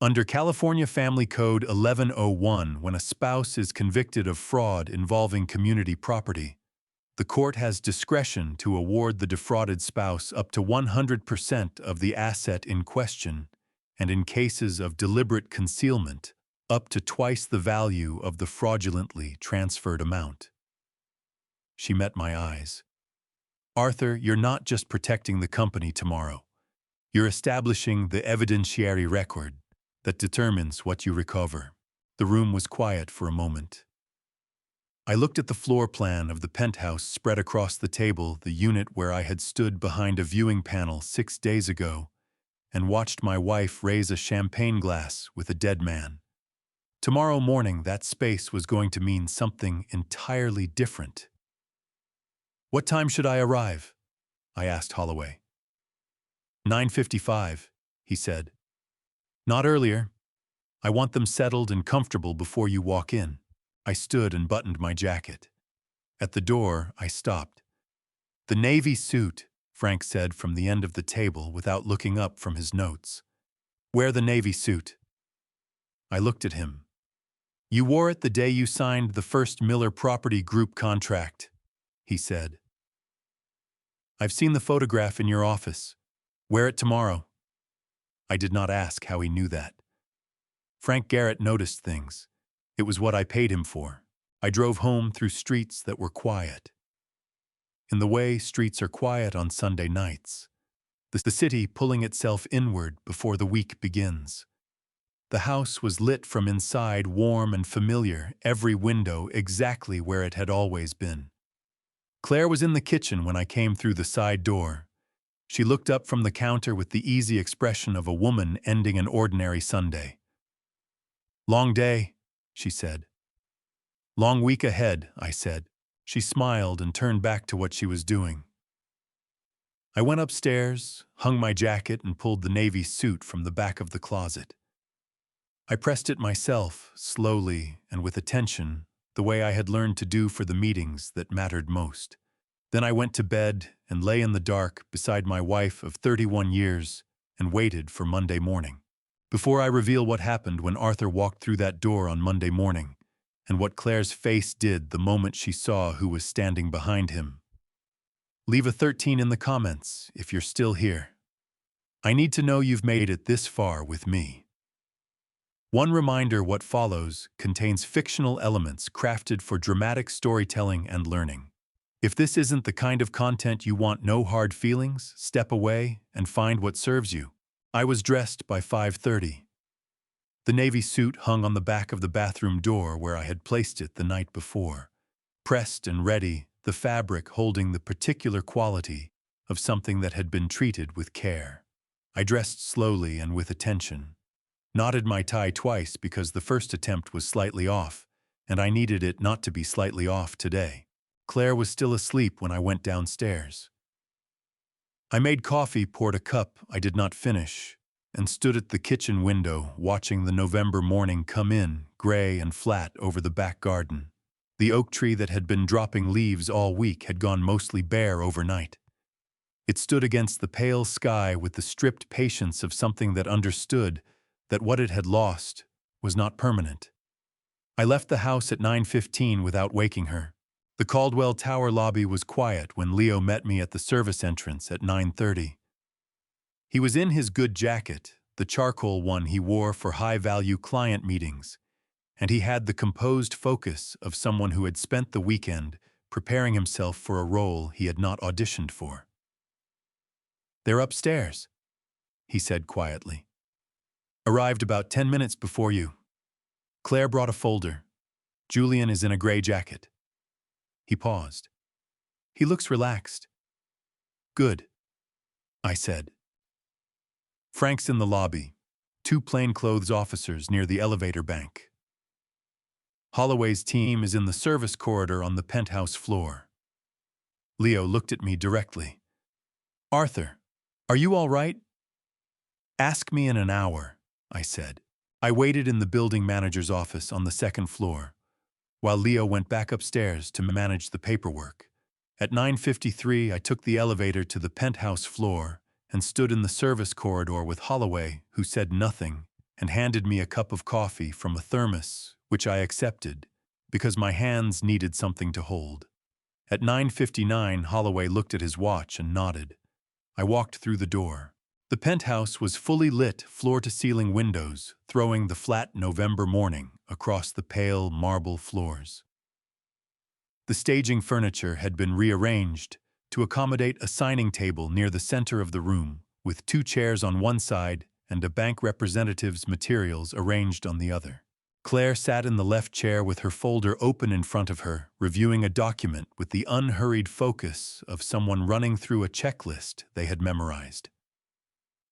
Under California Family Code 1101, when a spouse is convicted of fraud involving community property, the court has discretion to award the defrauded spouse up to 100% of the asset in question, and in cases of deliberate concealment, up to twice the value of the fraudulently transferred amount." She met my eyes. "Arthur, you're not just protecting the company tomorrow. You're establishing the evidentiary record that determines what you recover." The room was quiet for a moment. I looked at the floor plan of the penthouse spread across the table, the unit where I had stood behind a viewing panel 6 days ago, and watched my wife raise a champagne glass with a dead man. Tomorrow morning, that space was going to mean something entirely different. "What time should I arrive?" I asked Holloway. 9:55, he said. "Not earlier. I want them settled and comfortable before you walk in." I stood and buttoned my jacket. At the door, I stopped. "The navy suit," Frank said from the end of the table without looking up from his notes. "Wear the navy suit." I looked at him. "You wore it the day you signed the first Miller Property Group contract," he said. "I've seen the photograph in your office. Wear it tomorrow." I did not ask how he knew that. Frank Garrett noticed things. It was what I paid him for. I drove home through streets that were quiet. In the way streets are quiet on Sunday nights. The city pulling itself inward before the week begins. The house was lit from inside, warm and familiar, every window exactly where it had always been. Claire was in the kitchen when I came through the side door. She looked up from the counter with the easy expression of a woman ending an ordinary Sunday. "Long day," she said. "Long week ahead," I said. She smiled and turned back to what she was doing. I went upstairs, hung my jacket, and pulled the navy suit from the back of the closet. I pressed it myself, slowly and with attention, the way I had learned to do for the meetings that mattered most. Then I went to bed and lay in the dark beside my wife of 31 years and waited for Monday morning. Before I reveal what happened when Arthur walked through that door on Monday morning, and what Claire's face did the moment she saw who was standing behind him, leave a 13 in the comments if you're still here. I need to know you've made it this far with me. One reminder: what follows contains fictional elements crafted for dramatic storytelling and learning. If this isn't the kind of content you want, no hard feelings, step away and find what serves you. I was dressed by 5:30. The navy suit hung on the back of the bathroom door where I had placed it the night before. Pressed and ready, the fabric holding the particular quality of something that had been treated with care. I dressed slowly and with attention. Knotted my tie twice because the first attempt was slightly off, and I needed it not to be slightly off today. Claire was still asleep when I went downstairs. I made coffee, poured a cup I did not finish, and stood at the kitchen window watching the November morning come in, gray and flat, over the back garden. The oak tree that had been dropping leaves all week had gone mostly bare overnight. It stood against the pale sky with the stripped patience of something that understood that what it had lost was not permanent. I left the house at 9:15 without waking her. The Caldwell Tower lobby was quiet when Leo met me at the service entrance at 9:30. He was in his good jacket, the charcoal one he wore for high-value client meetings, and he had the composed focus of someone who had spent the weekend preparing himself for a role he had not auditioned for. "They're upstairs," he said quietly. "Arrived about 10 minutes before you." Claire brought a folder. Julian is in a gray jacket. He paused. He looks relaxed. Good, I said. Frank's in the lobby. 2 plainclothes officers near the elevator bank. Holloway's team is in the service corridor on the penthouse floor. Leo looked at me directly. Arthur, are you all right? Ask me in an hour, I said. I waited in the building manager's office on the 2nd floor, while Leo went back upstairs to manage the paperwork. At 9:53, I took the elevator to the penthouse floor and stood in the service corridor with Holloway, who said nothing, and handed me a cup of coffee from a thermos, which I accepted, because my hands needed something to hold. At 9:59, Holloway looked at his watch and nodded. I walked through the door. The penthouse was fully lit, floor-to-ceiling windows, throwing the flat November morning across the pale marble floors. The staging furniture had been rearranged to accommodate a signing table near the center of the room, with 2 chairs on one side and a bank representative's materials arranged on the other. Claire sat in the left chair with her folder open in front of her, reviewing a document with the unhurried focus of someone running through a checklist they had memorized.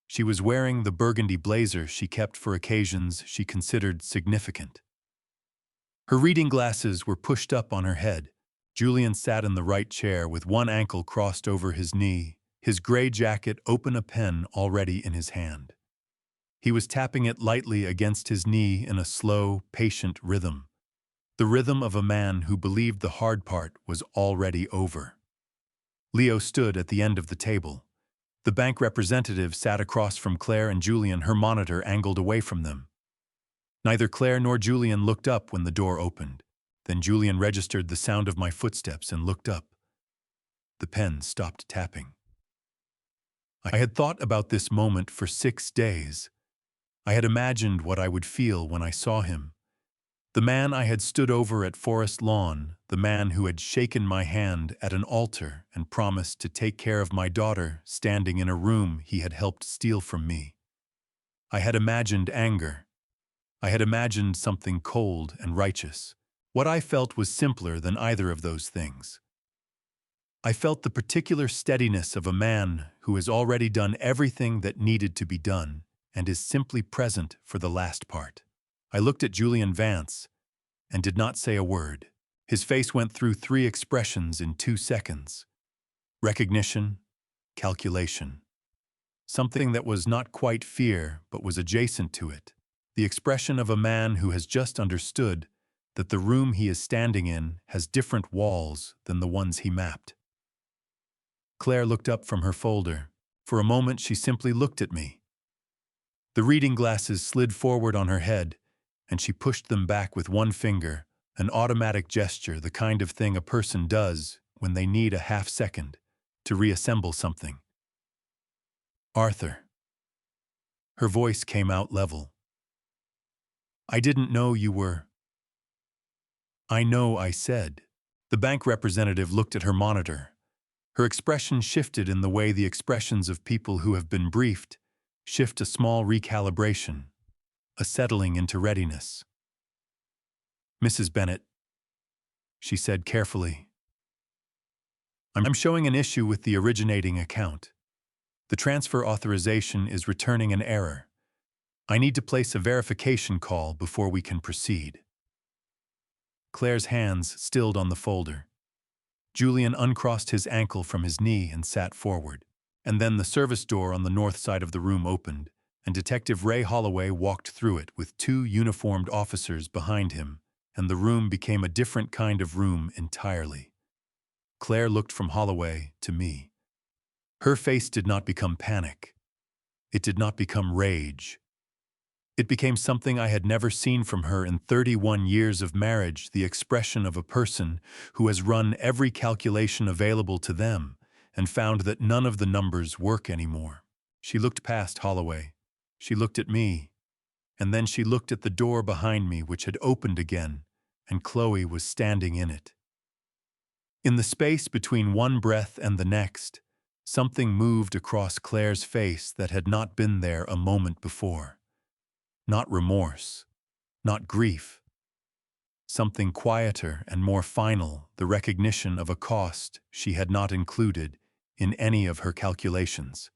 She was wearing the burgundy blazer she kept for occasions she considered significant. Her reading glasses were pushed up on her head. Julian sat in the right chair with one ankle crossed over his knee, his gray jacket open, a pen already in his hand. He was tapping it lightly against his knee in a slow, patient rhythm, the rhythm of a man who believed the hard part was already over. Leo stood at the end of the table. The bank representative sat across from Claire and Julian, her monitor angled away from them. Neither Claire nor Julian looked up when the door opened. Then Julian registered the sound of my footsteps and looked up. The pen stopped tapping. I had thought about this moment for 6 days. I had imagined what I would feel when I saw him. The man I had stood over at Forest Lawn, the man who had shaken my hand at an altar and promised to take care of my daughter standing in a room he had helped steal from me. I had imagined anger. I had imagined something cold and righteous. What I felt was simpler than either of those things. I felt the particular steadiness of a man who has already done everything that needed to be done and is simply present for the last part. I looked at Julian Vance and did not say a word. His face went through 3 expressions in 2 seconds. Recognition, calculation. Something that was not quite fear but was adjacent to it. The expression of a man who has just understood that the room he is standing in has different walls than the ones he mapped. Claire looked up from her folder. For a moment she simply looked at me. The reading glasses slid forward on her head, and she pushed them back with one finger, an automatic gesture, the kind of thing a person does when they need a half second to reassemble something. Arthur. Her voice came out level. I didn't know you were. I know, I said. The bank representative looked at her monitor. Her expression shifted in the way the expressions of people who have been briefed shift, a small recalibration, a settling into readiness. Mrs. Bennett, she said carefully, I'm showing an issue with the originating account. The transfer authorization is returning an error. I need to place a verification call before we can proceed. Claire's hands stilled on the folder. Julian uncrossed his ankle from his knee and sat forward. And then the service door on the north side of the room opened, and Detective Ray Holloway walked through it with 2 uniformed officers behind him, and the room became a different kind of room entirely. Claire looked from Holloway to me. Her face did not become panic. It did not become rage. It became something I had never seen from her in 31 years of marriage, the expression of a person who has run every calculation available to them and found that none of the numbers work anymore. She looked past Holloway. She looked at me. And then she looked at the door behind me, which had opened again, and Chloe was standing in it. In the space between one breath and the next, something moved across Claire's face that had not been there a moment before. Not remorse, not grief. Something quieter and more final, the recognition of a cost she had not included in any of her calculations.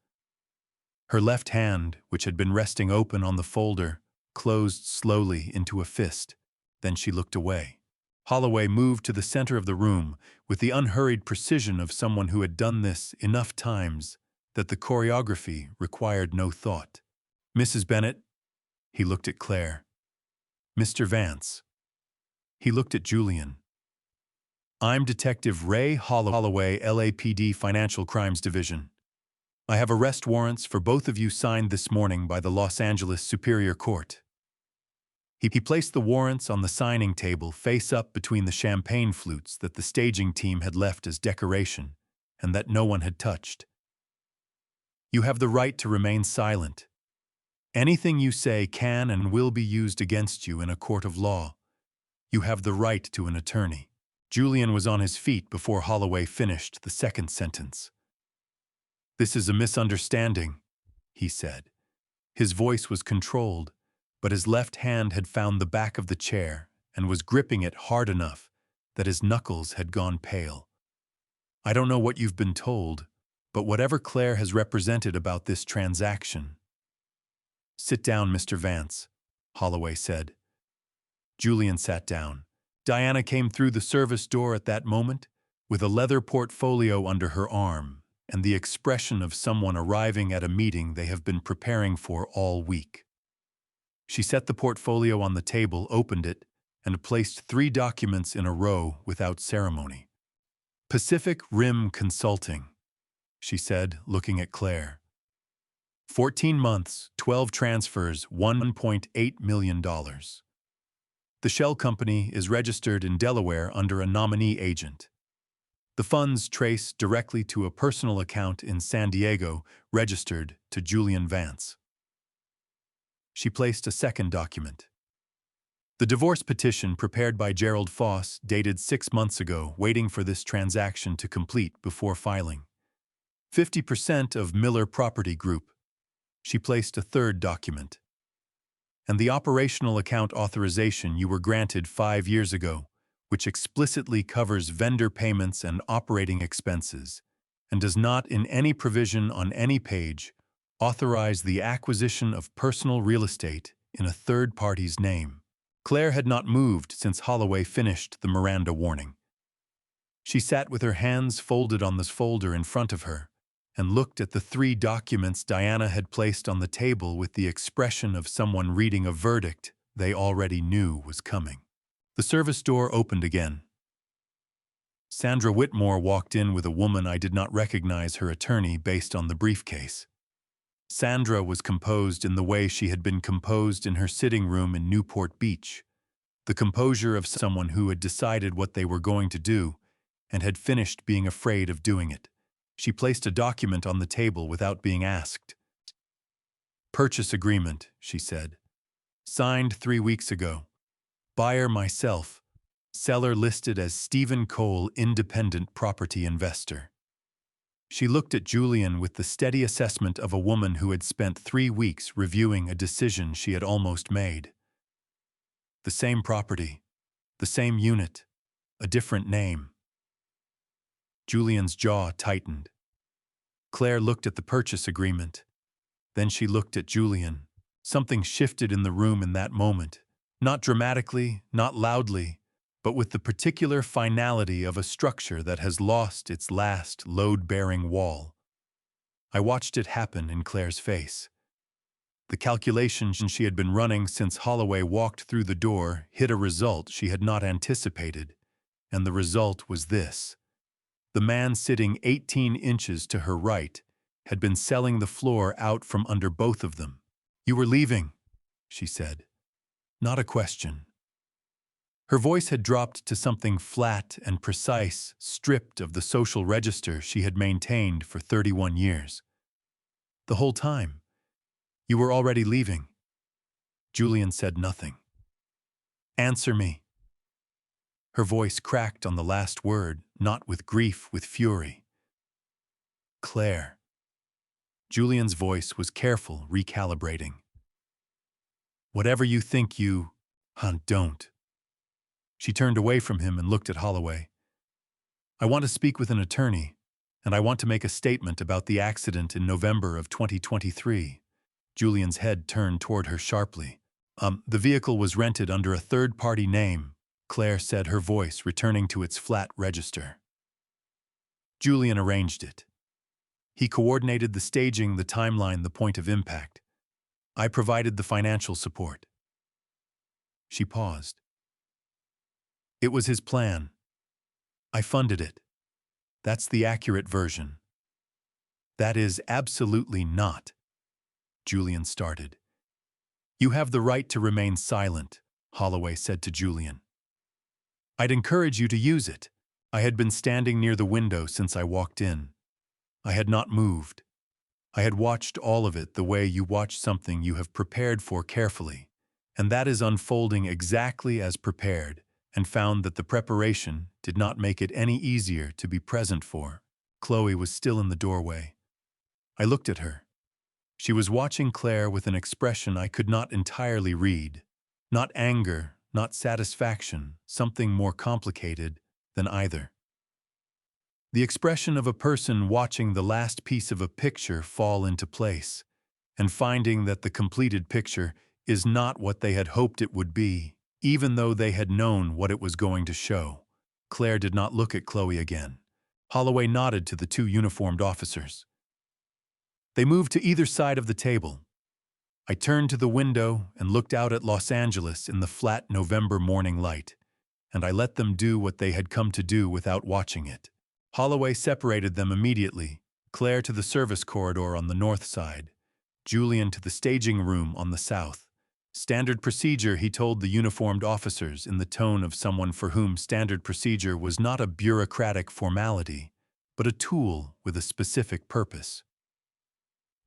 Her left hand, which had been resting open on the folder, closed slowly into a fist. Then she looked away. Holloway moved to the center of the room with the unhurried precision of someone who had done this enough times that the choreography required no thought. Mrs. Bennet, he looked at Claire. Mr. Vance. He looked at Julian. I'm Detective Ray Holloway, LAPD Financial Crimes Division. I have arrest warrants for both of you signed this morning by the Los Angeles Superior Court. He placed the warrants on the signing table face up between the champagne flutes that the staging team had left as decoration and that no one had touched. You have the right to remain silent. Anything you say can and will be used against you in a court of law. You have the right to an attorney. Julian was on his feet before Holloway finished the second sentence. This is a misunderstanding, he said. His voice was controlled, but his left hand had found the back of the chair and was gripping it hard enough that his knuckles had gone pale. I don't know what you've been told, but whatever Claire has represented about this transaction. Sit down, Mr. Vance, Holloway said. Julian sat down. Diana came through the service door at that moment with a leather portfolio under her arm and the expression of someone arriving at a meeting they have been preparing for all week. She set the portfolio on the table, opened it, and placed 3 documents in a row without ceremony. Pacific Rim Consulting, she said, looking at Claire. 14 months, 12 transfers, $1.8 million. The shell company is registered in Delaware under a nominee agent. The funds trace directly to a personal account in San Diego registered to Julian Vance. She placed a second document. The divorce petition prepared by Gerald Foss, dated 6 months ago, waiting for this transaction to complete before filing. 50% of Miller Property Group. She placed a third document. And the operational account authorization you were granted 5 years ago, which explicitly covers vendor payments and operating expenses, and does not in any provision on any page authorize the acquisition of personal real estate in a third party's name. Claire had not moved since Holloway finished the Miranda warning. She sat with her hands folded on this folder in front of her and looked at the 3 documents Diana had placed on the table with the expression of someone reading a verdict they already knew was coming. The service door opened again. Sandra Whitmore walked in with a woman I did not recognize her attorney based on the briefcase. Sandra was composed in the way she had been composed in her sitting room in Newport Beach, the composure of someone who had decided what they were going to do and had finished being afraid of doing it. She placed a document on the table without being asked. Purchase agreement, she said. Signed 3 weeks ago. Buyer myself. Seller listed as Stephen Cole, independent property investor. She looked at Julian with the steady assessment of a woman who had spent 3 weeks reviewing a decision she had almost made. The same property, the same unit, a different name. Julian's jaw tightened. Claire looked at the purchase agreement. Then she looked at Julian. Something shifted in the room in that moment, not dramatically, not loudly, but with the particular finality of a structure that has lost its last load-bearing wall. I watched it happen in Claire's face. The calculation she had been running since Holloway walked through the door hit a result she had not anticipated, and the result was this. The man sitting 18 inches to her right had been selling the floor out from under both of them. You were leaving, she said. Not a question. Her voice had dropped to something flat and precise, stripped of the social register she had maintained for 31 years. The whole time. You were already leaving. Julian said nothing. Answer me. Her voice cracked on the last word, not with grief, with fury. Claire. Julian's voice was careful, recalibrating. Whatever you think you Don't. She turned away from him and looked at Holloway. I want to speak with an attorney, and I want to make a statement about the accident in November of 2023. Julian's head turned toward her sharply. The vehicle was rented under a third-party name, Claire said, her voice returning to its flat register. Julian arranged it. He coordinated the staging, the timeline, the point of impact. I provided the financial support. She paused. It was his plan. I funded it. That's the accurate version. That is absolutely not. Julian started. You have the right to remain silent, Holloway said to Julian. I'd encourage you to use it. I had been standing near the window since I walked in. I had not moved. I had watched all of it the way you watch something you have prepared for carefully, and that is unfolding exactly as prepared, and found that the preparation did not make it any easier to be present for. Chloe was still in the doorway. I looked at her. She was watching Claire with an expression I could not entirely read. Not anger, not satisfaction, something more complicated than either. The expression of a person watching the last piece of a picture fall into place, and finding that the completed picture is not what they had hoped it would be, even though they had known what it was going to show. Claire did not look at Chloe again. Holloway nodded to the two uniformed officers. They moved to either side of the table. I turned to the window and looked out at Los Angeles in the flat November morning light, and I let them do what they had come to do without watching it. Holloway separated them immediately, Claire to the service corridor on the north side, Julian to the staging room on the south. Standard procedure, he told the uniformed officers in the tone of someone for whom standard procedure was not a bureaucratic formality, but a tool with a specific purpose.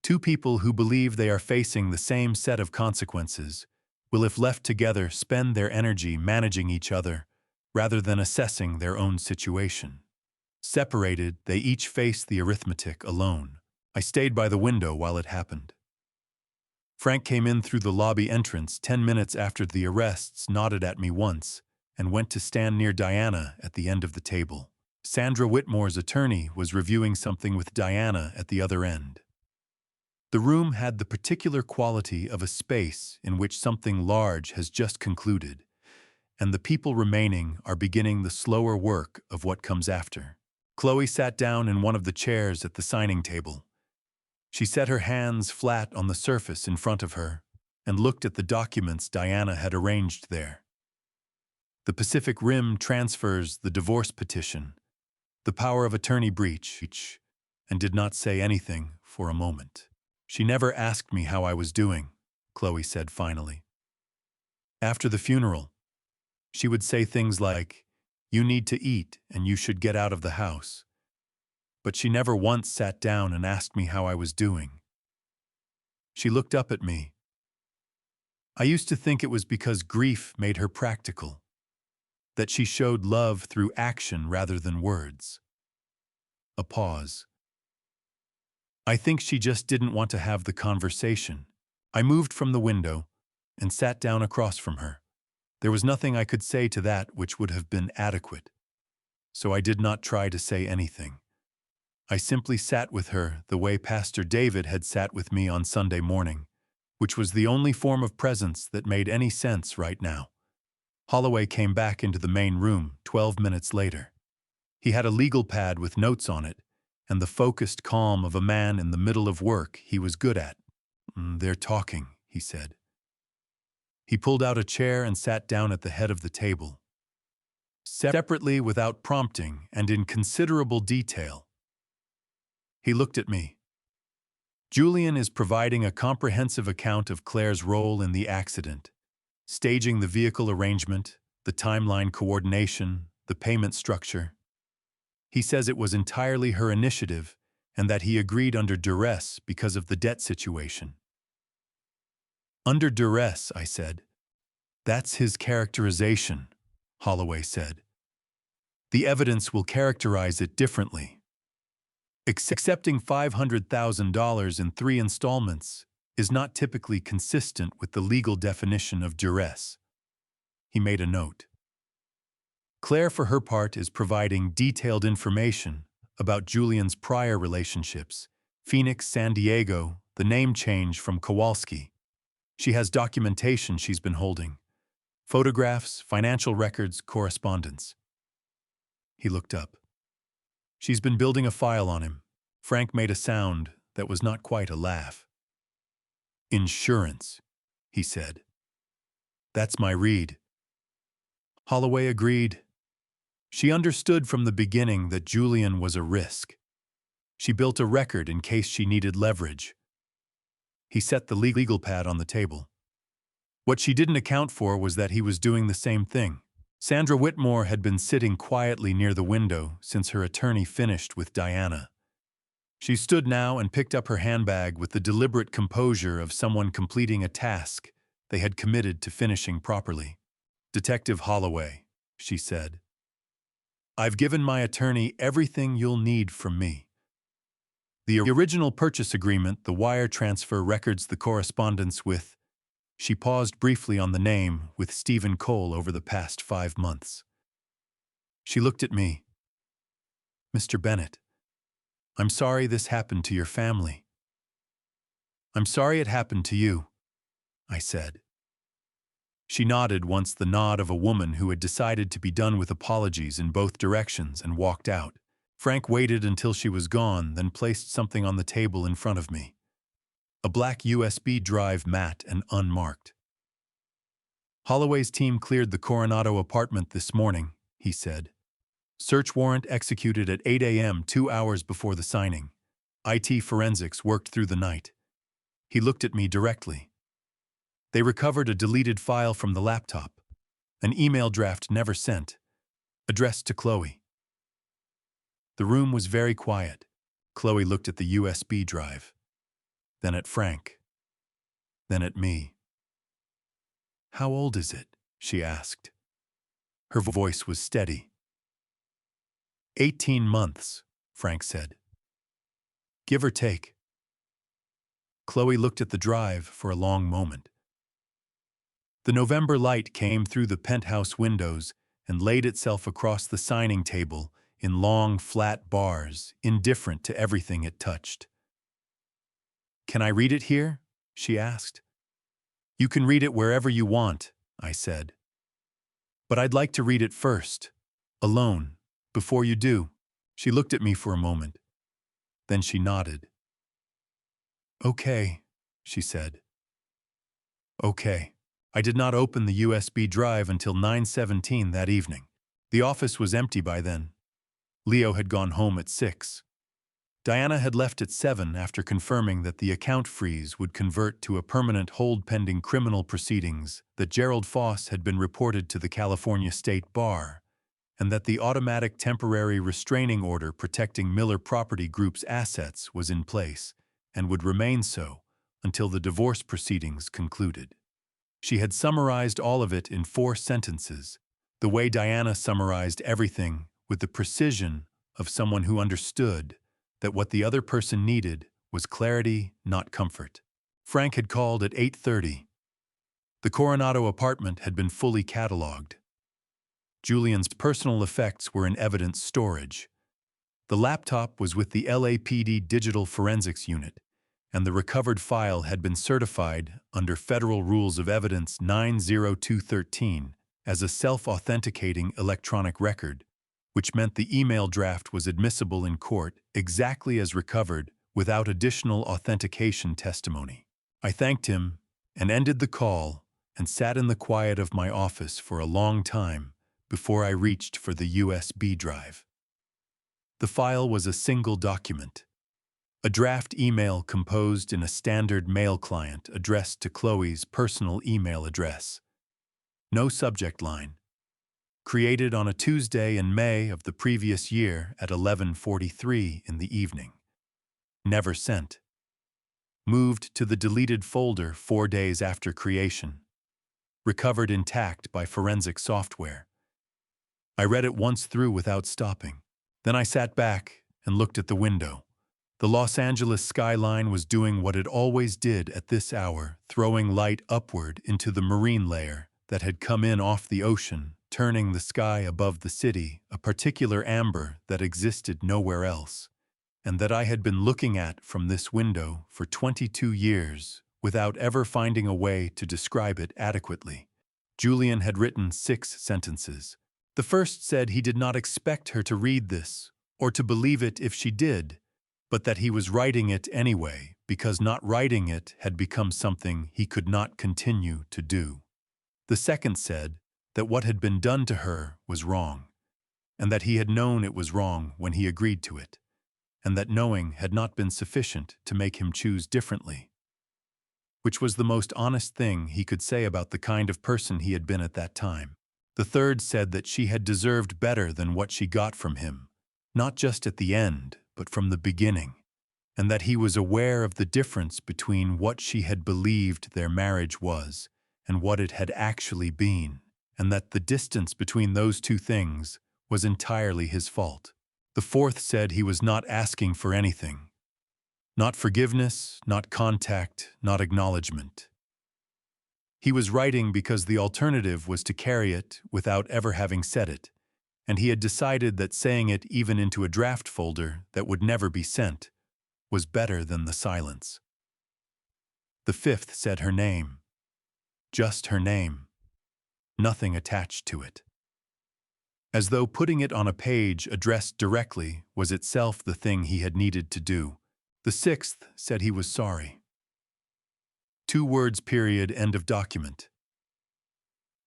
Two people who believe they are facing the same set of consequences will, if left together, spend their energy managing each other rather than assessing their own situation. Separated, they each face the arithmetic alone. I stayed by the window while it happened. Frank came in through the lobby entrance 10 minutes after the arrests, nodded at me once, and went to stand near Diana at the end of the table. Sandra Whitmore's attorney was reviewing something with Diana at the other end. The room had the particular quality of a space in which something large has just concluded, and the people remaining are beginning the slower work of what comes after. Chloe sat down in one of the chairs at the signing table. She set her hands flat on the surface in front of her and looked at the documents Diana had arranged there. The Pacific Rim transfers, the divorce petition, the power of attorney breach, and did not say anything for a moment. She never asked me how I was doing, Chloe said finally. After the funeral, she would say things like, "You need to eat and you should get out of the house." But she never once sat down and asked me how I was doing. She looked up at me. I used to think it was because grief made her practical, that she showed love through action rather than words. A pause. I think she just didn't want to have the conversation. I moved from the window and sat down across from her. There was nothing I could say to that which would have been adequate, so I did not try to say anything. I simply sat with her the way Pastor David had sat with me on Sunday morning, which was the only form of presence that made any sense right now. Holloway came back into the main room 12 minutes later. He had a legal pad with notes on it, and the focused calm of a man in the middle of work he was good at. "They're talking," he said. He pulled out a chair and sat down at the head of the table. Separately, without prompting, and in considerable detail, he looked at me. Julian is providing a comprehensive account of Claire's role in the accident, staging the vehicle arrangement, the timeline coordination, the payment structure. He says it was entirely her initiative and that he agreed under duress because of the debt situation. Under duress, I said. That's his characterization, Holloway said. The evidence will characterize it differently. Accepting $500,000 in 3 installments is not typically consistent with the legal definition of duress. He made a note. Claire, for her part, is providing detailed information about Julian's prior relationships, Phoenix, San Diego, the name change from Kowalski. She has documentation she's been holding. Photographs, financial records, correspondence. He looked up. She's been building a file on him. Frank made a sound that was not quite a laugh. Insurance, he said. That's my read. Holloway agreed. She understood from the beginning that Julian was a risk. She built a record in case she needed leverage. He set the legal pad on the table. What she didn't account for was that he was doing the same thing. Sandra Whitmore had been sitting quietly near the window since her attorney finished with Diana. She stood now and picked up her handbag with the deliberate composure of someone completing a task they had committed to finishing properly. Detective Holloway, she said. I've given my attorney everything you'll need from me. The original purchase agreement, the wire transfer records, the correspondence with... She paused briefly on the name with Stephen Cole over the past 5 months. She looked at me. Mr. Bennett, I'm sorry this happened to your family. I'm sorry it happened to you, I said. She nodded once, the nod of a woman who had decided to be done with apologies in both directions, and walked out. Frank waited until she was gone, then placed something on the table in front of me. A black USB drive, matte and unmarked. Holloway's team cleared the Coronado apartment this morning, he said. Search warrant executed at 8 a.m., 2 hours before the signing. IT forensics worked through the night. He looked at me directly. They recovered a deleted file from the laptop, an email draft never sent, addressed to Chloe. The room was very quiet. Chloe looked at the USB drive, then at Frank, then at me. How old is it? She asked. Her voice was steady. 18 months, Frank said. Give or take. Chloe looked at the drive for a long moment. The November light came through the penthouse windows and laid itself across the signing table in long, flat bars, indifferent to everything it touched. Can I read it here? She asked. You can read it wherever you want, I said. But I'd like to read it first, alone, before you do. She looked at me for a moment. Then she nodded. Okay, she said. Okay. I did not open the USB drive until 9:17 that evening. The office was empty by then. Leo had gone home at 6. Diana had left at 7 after confirming that the account freeze would convert to a permanent hold pending criminal proceedings, that Gerald Foss had been reported to the California State Bar, and that the automatic temporary restraining order protecting Miller Property Group's assets was in place and would remain so until the divorce proceedings concluded. She had summarized all of it in 4 sentences, the way Diana summarized everything, with the precision of someone who understood that what the other person needed was clarity, not comfort. Frank had called at 8:30. The Coronado apartment had been fully cataloged. Julian's personal effects were in evidence storage. The laptop was with the LAPD Digital Forensics Unit, and the recovered file had been certified under Federal Rules of Evidence 90213 as a self-authenticating electronic record, which meant the email draft was admissible in court exactly as recovered without additional authentication testimony. I thanked him and ended the call and sat in the quiet of my office for a long time before I reached for the USB drive. The file was a single document. A draft email composed in a standard mail client addressed to Chloe's personal email address. No subject line. Created on a Tuesday in May of the previous year at 11:43 in the evening. Never sent. Moved to the deleted folder 4 days after creation. Recovered intact by forensic software. I read it once through without stopping. Then I sat back and looked at the window. The Los Angeles skyline was doing what it always did at this hour, throwing light upward into the marine layer that had come in off the ocean, turning the sky above the city a particular amber that existed nowhere else, and that I had been looking at from this window for 22 years without ever finding a way to describe it adequately. Julian had written 6 sentences. The first said he did not expect her to read this, or to believe it if she did, but that he was writing it anyway, because not writing it had become something he could not continue to do. The second said that what had been done to her was wrong, and that he had known it was wrong when he agreed to it, and that knowing had not been sufficient to make him choose differently, which was the most honest thing he could say about the kind of person he had been at that time. The third said that she had deserved better than what she got from him, not just at the end, but from the beginning, and that he was aware of the difference between what she had believed their marriage was and what it had actually been, and that the distance between those two things was entirely his fault. The fourth said he was not asking for anything. Not forgiveness, not contact, not acknowledgement. He was writing because the alternative was to carry it without ever having said it, and he had decided that saying it even into a draft folder that would never be sent was better than the silence. The fifth said her name. Just her name. Nothing attached to it. As though putting it on a page addressed directly was itself the thing he had needed to do. The sixth said he was sorry. 2 words, period, end of document.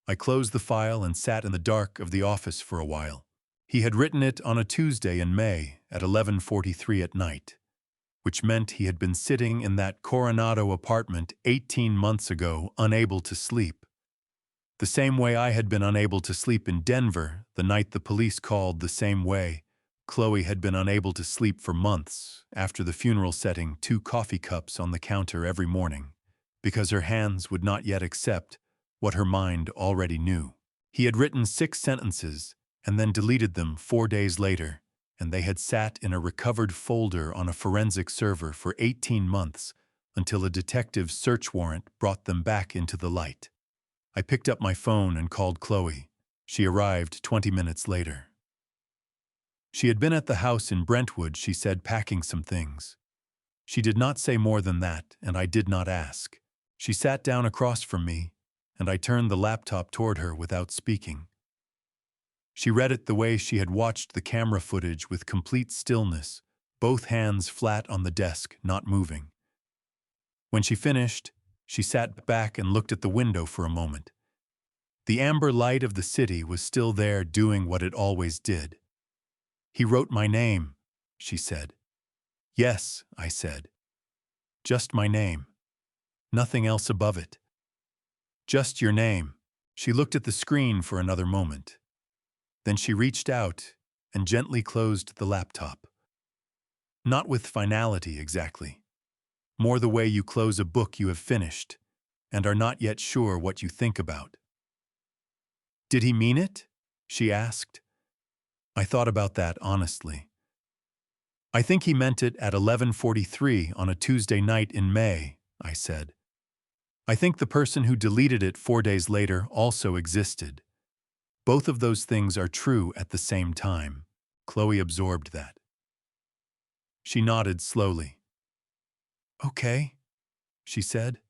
I closed the file and sat in the dark of the office for a while. He had written it on a Tuesday in May at 11:43 at night, which meant he had been sitting in that Coronado apartment 18 months ago, unable to sleep. The same way I had been unable to sleep in Denver the night the police called, the same way Chloe had been unable to sleep for months after the funeral, setting 2 coffee cups on the counter every morning, because her hands would not yet accept what her mind already knew. He had written 6 sentences and then deleted them 4 days later, and they had sat in a recovered folder on a forensic server for 18 months until a detective's search warrant brought them back into the light. I picked up my phone and called Chloe. She arrived 20 minutes later. She had been at the house in Brentwood, she said, packing some things. She did not say more than that, and I did not ask. She sat down across from me, and I turned the laptop toward her without speaking. She read it the way she had watched the camera footage, with complete stillness, both hands flat on the desk, not moving. When she finished, she sat back and looked at the window for a moment. The amber light of the city was still there, doing what it always did. "He wrote my name," she said. "Yes," I said. "Just my name. Nothing else above it. Just your name." She looked at the screen for another moment. Then she reached out and gently closed the laptop. Not with finality exactly. More the way you close a book you have finished and are not yet sure what you think about. "Did he mean it?" she asked. I thought about that honestly. "I think he meant it at 11:43 on a Tuesday night in May," I said. "I think the person who deleted it 4 days later also existed. Both of those things are true at the same time." Chloe absorbed that. She nodded slowly. "Okay," she said.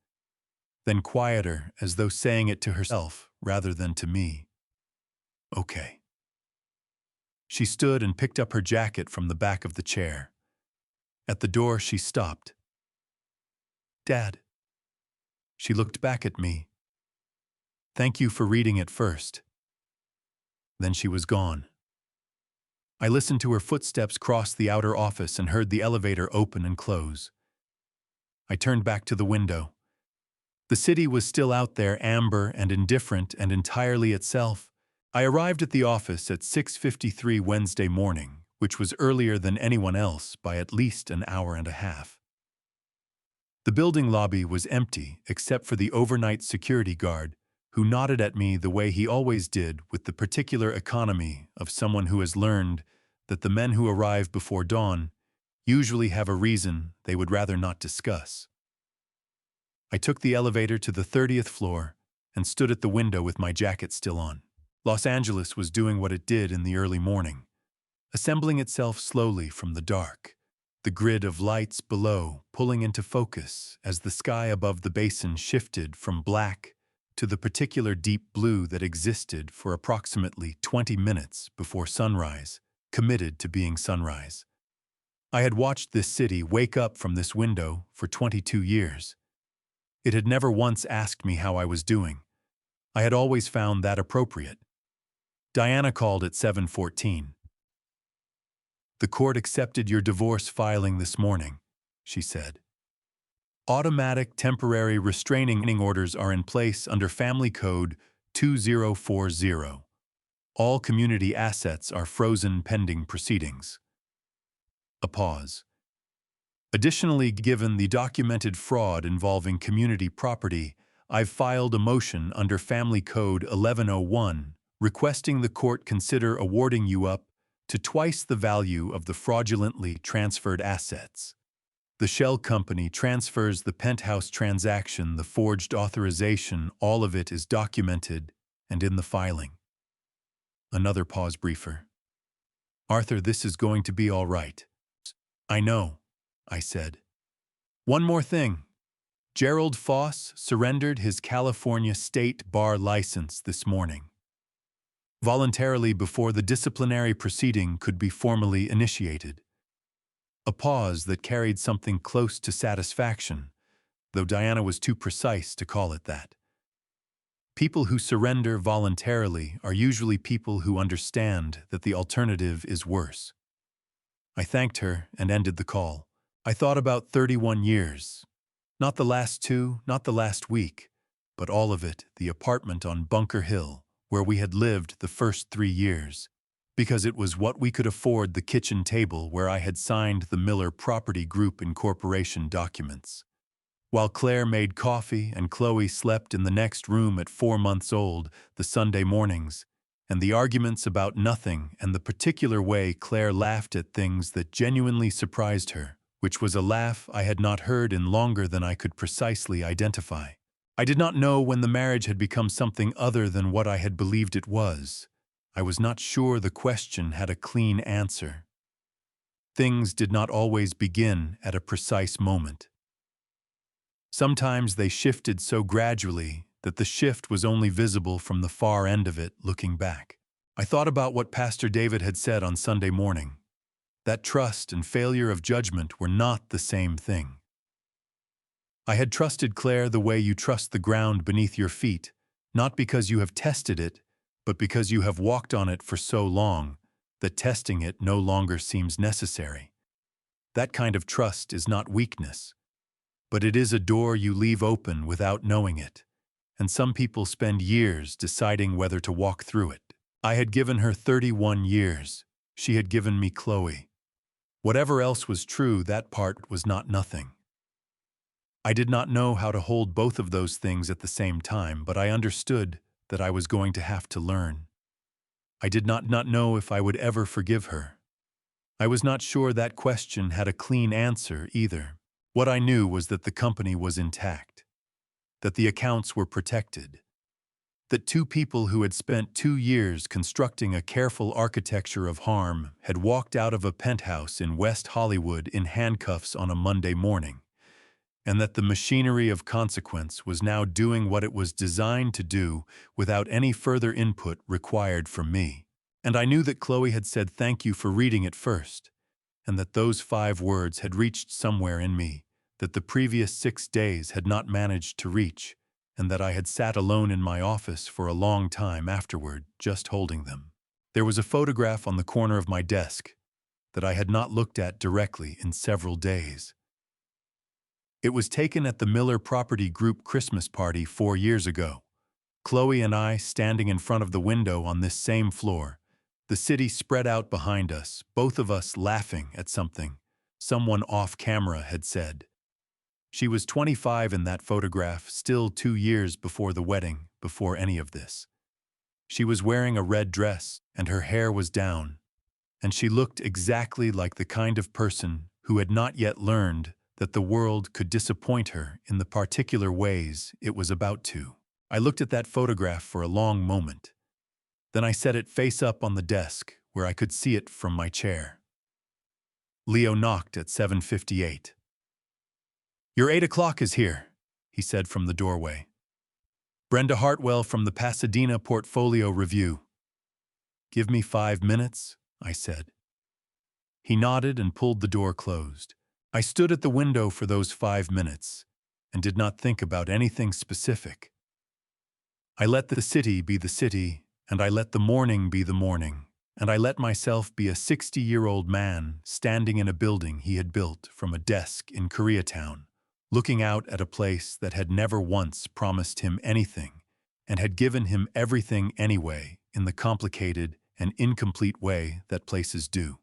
Then quieter, as though saying it to herself rather than to me. "Okay." She stood and picked up her jacket from the back of the chair. At the door, she stopped. "Dad." She looked back at me. "Thank you for reading it first." Then she was gone. I listened to her footsteps cross the outer office and heard the elevator open and close. I turned back to the window. The city was still out there, amber and indifferent and entirely itself. I arrived at the office at 6:53 Wednesday morning, which was earlier than anyone else by at least an hour and a half. The building lobby was empty except for the overnight security guard, who nodded at me the way he always did, with the particular economy of someone who has learned that the men who arrive before dawn usually have a reason they would rather not discuss. I took the elevator to the 30th floor and stood at the window with my jacket still on. Los Angeles was doing what it did in the early morning, assembling itself slowly from the dark, the grid of lights below pulling into focus as the sky above the basin shifted from black to the particular deep blue that existed for approximately 20 minutes before sunrise, committed to being sunrise. I had watched this city wake up from this window for 22 years. It had never once asked me how I was doing. I had always found that appropriate. Diana called at 7:14. "The court accepted your divorce filing this morning," she said. "Automatic temporary restraining orders are in place under Family Code 2040. All community assets are frozen pending proceedings." A pause. "Additionally, given the documented fraud involving community property, I've filed a motion under Family Code 1101 requesting the court consider awarding you up to twice the value of the fraudulently transferred assets. The shell company transfers the penthouse transaction, the forged authorization, all of it is documented and in the filing." Another pause briefer. "Arthur, this is going to be all right." "I know," I said. "One more thing. Gerald Foss surrendered his California State Bar license this morning. Voluntarily before the disciplinary proceeding could be formally initiated." A pause that carried something close to satisfaction, though Diana was too precise to call it that. People who surrender voluntarily are usually people who understand that the alternative is worse. I thanked her and ended the call. I thought about 31 years. Not the last 2, not the last week, but all of it, the apartment on Bunker Hill, where we had lived the first 3 years, because it was what we could afford, the kitchen table where I had signed the Miller Property Group Incorporation documents. While Claire made coffee and Chloe slept in the next room at 4 months old, the Sunday mornings, and the arguments about nothing and the particular way Claire laughed at things that genuinely surprised her, which was a laugh I had not heard in longer than I could precisely identify. I did not know when the marriage had become something other than what I had believed it was. I was not sure the question had a clean answer. Things did not always begin at a precise moment. Sometimes they shifted so gradually that the shift was only visible from the far end of it looking back. I thought about what Pastor David had said on Sunday morning, that trust and failure of judgment were not the same thing. I had trusted Claire the way you trust the ground beneath your feet, not because you have tested it, but because you have walked on it for so long that testing it no longer seems necessary. That kind of trust is not weakness, but it is a door you leave open without knowing it, and some people spend years deciding whether to walk through it. I had given her 31 years. She had given me Chloe. Whatever else was true, that part was not nothing. I did not know how to hold both of those things at the same time, but I understood that I was going to have to learn. I did not know if I would ever forgive her. I was not sure that question had a clean answer either. What I knew was that the company was intact, that the accounts were protected, that 2 people who had spent 2 years constructing a careful architecture of harm had walked out of a penthouse in West Hollywood in handcuffs on a Monday morning, and that the machinery of consequence was now doing what it was designed to do without any further input required from me. And I knew that Chloe had said thank you for reading it first, and that those 5 words had reached somewhere in me that the previous 6 days had not managed to reach, and that I had sat alone in my office for a long time afterward, just holding them. There was a photograph on the corner of my desk that I had not looked at directly in several days. It was taken at the Miller Property Group Christmas party 4 years ago. Chloe and I standing in front of the window on this same floor, the city spread out behind us, both of us laughing at something someone off camera had said. She was 25 in that photograph, still 2 years before the wedding, before any of this. She was wearing a red dress, and her hair was down, and she looked exactly like the kind of person who had not yet learned that the world could disappoint her in the particular ways it was about to. I looked at that photograph for a long moment. Then I set it face up on the desk where I could see it from my chair. Leo knocked at 7:58. "Your 8 o'clock is here," he said from the doorway. "Brenda Hartwell from the Pasadena Portfolio Review." "Give me 5 minutes," I said. He nodded and pulled the door closed. I stood at the window for those 5 minutes and did not think about anything specific. I let the city be the city, and I let the morning be the morning, and I let myself be a 60-year-old man standing in a building he had built from a desk in Koreatown, looking out at a place that had never once promised him anything and had given him everything anyway in the complicated and incomplete way that places do.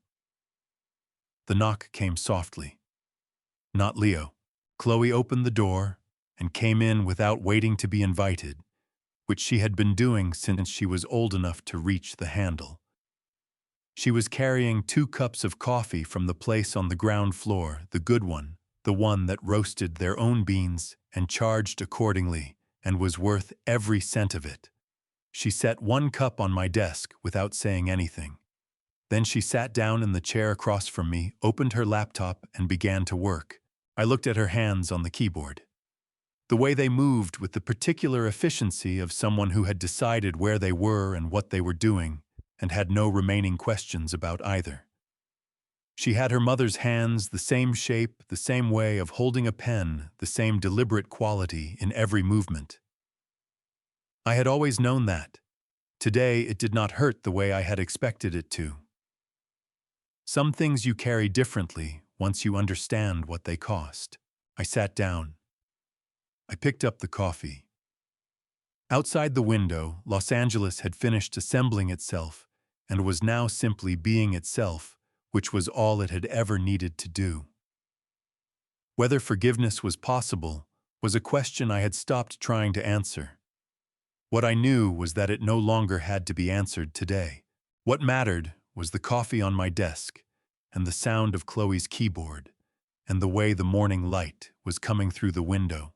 The knock came softly. Not Leo. Chloe opened the door and came in without waiting to be invited, which she had been doing since she was old enough to reach the handle. She was carrying 2 cups of coffee from the place on the ground floor, the good one, the one that roasted their own beans and charged accordingly and was worth every cent of it. She set 1 cup on my desk without saying anything. Then she sat down in the chair across from me, opened her laptop, and began to work. I looked at her hands on the keyboard. The way they moved with the particular efficiency of someone who had decided where they were and what they were doing, and had no remaining questions about either. She had her mother's hands, the same shape, the same way of holding a pen, the same deliberate quality in every movement. I had always known that. Today it did not hurt the way I had expected it to. Some things you carry differently once you understand what they cost. I sat down. I picked up the coffee. Outside the window, Los Angeles had finished assembling itself and was now simply being itself, which was all it had ever needed to do. Whether forgiveness was possible was a question I had stopped trying to answer. What I knew was that it no longer had to be answered today. What mattered was the coffee on my desk and the sound of Chloe's keyboard and the way the morning light was coming through the window,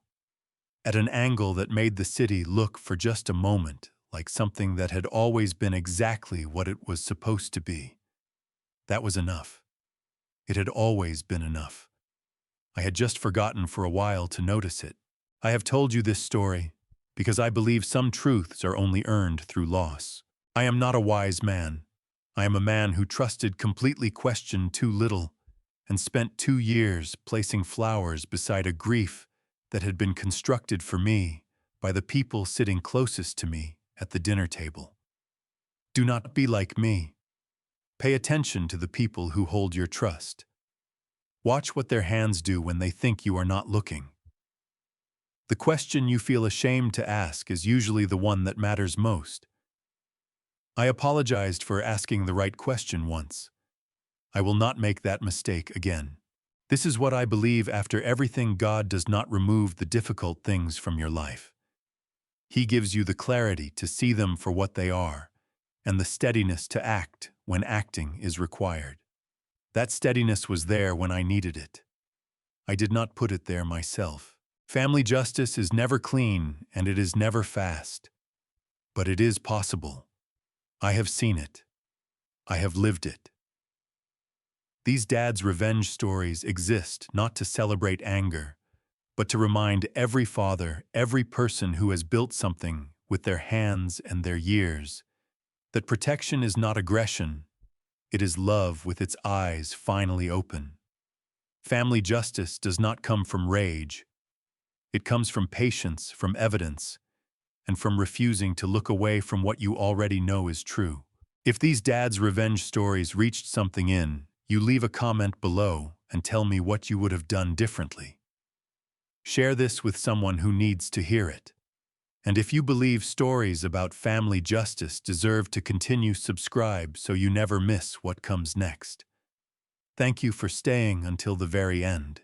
at an angle that made the city look for just a moment like something that had always been exactly what it was supposed to be. That was enough. It had always been enough. I had just forgotten for a while to notice it. I have told you this story because I believe some truths are only earned through loss. I am not a wise man. I am a man who trusted completely, questioned too little, and spent 2 years placing flowers beside a grief that had been constructed for me by the people sitting closest to me at the dinner table. Do not be like me. Pay attention to the people who hold your trust. Watch what their hands do when they think you are not looking. The question you feel ashamed to ask is usually the one that matters most. I apologized for asking the right question once. I will not make that mistake again. This is what I believe after everything: God does not remove the difficult things from your life. He gives you the clarity to see them for what they are, and the steadiness to act when acting is required. That steadiness was there when I needed it. I did not put it there myself. Family justice is never clean and it is never fast. But it is possible. I have seen it. I have lived it. These dad's revenge stories exist not to celebrate anger, but to remind every father, every person who has built something with their hands and their years, that protection is not aggression, it is love with its eyes finally open. Family justice does not come from rage. It comes from patience, from evidence, and from refusing to look away from what you already know is true. If these dad's revenge stories reached something in, you leave a comment below and tell me what you would have done differently. Share this with someone who needs to hear it. And if you believe stories about family justice deserve to continue, subscribe so you never miss what comes next. Thank you for staying until the very end.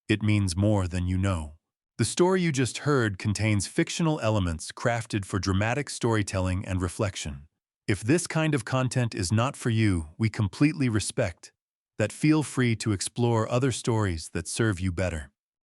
It means more than you know. The story you just heard contains fictional elements crafted for dramatic storytelling and reflection. If this kind of content is not for you, we completely respect that. Feel free to explore other stories that serve you better.